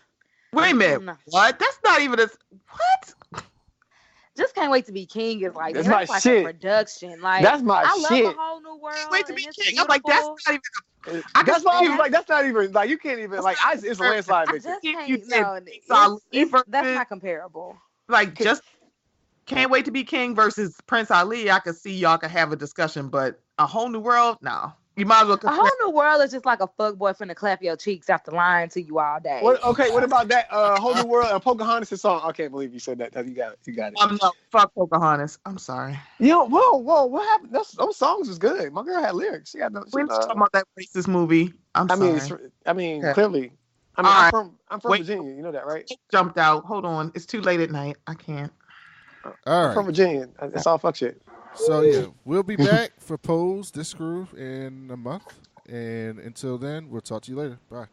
Wait a minute. What? That's not even a what?
Just Can't Wait to Be King is like,
That's
man,
my
that's like
shit.
a production. Like
that's my
I
shit.
love A Whole New World.
Wait to
and
be
it's
king. I'm like, that's
beautiful.
not even a
That's why I was
you-
like, that's not even like you can't even like it's a landslide
I
victory.
just
You
can't.
said
No,
Prince Ali
that's
versus-
not comparable.
Like, just Can't Wait to Be King versus Prince Ali. I could see y'all could have a discussion, but A Whole New World, no. You might as well
A
compare.
Whole New World is just like a fuck boy finna clap your cheeks after lying to you all day.
What about that Whole New World and Pocahontas' song? I can't believe you said that. You got it.
No, fuck Pocahontas. I'm sorry.
Whoa, what happened? Those songs was good. My girl had lyrics. She had no.
We're not talking about that racist movie. I'm sorry.
Clearly.
All right.
I'm from
Wait.
Virginia. You know that, right?
Jumped out. Hold on. It's too late at night. I can't.
All
I'm from
right.
Virginia. That's all fuck shit.
So yeah, we'll be back for Pose This Groove in a month, and until then, we'll talk to you later. Bye.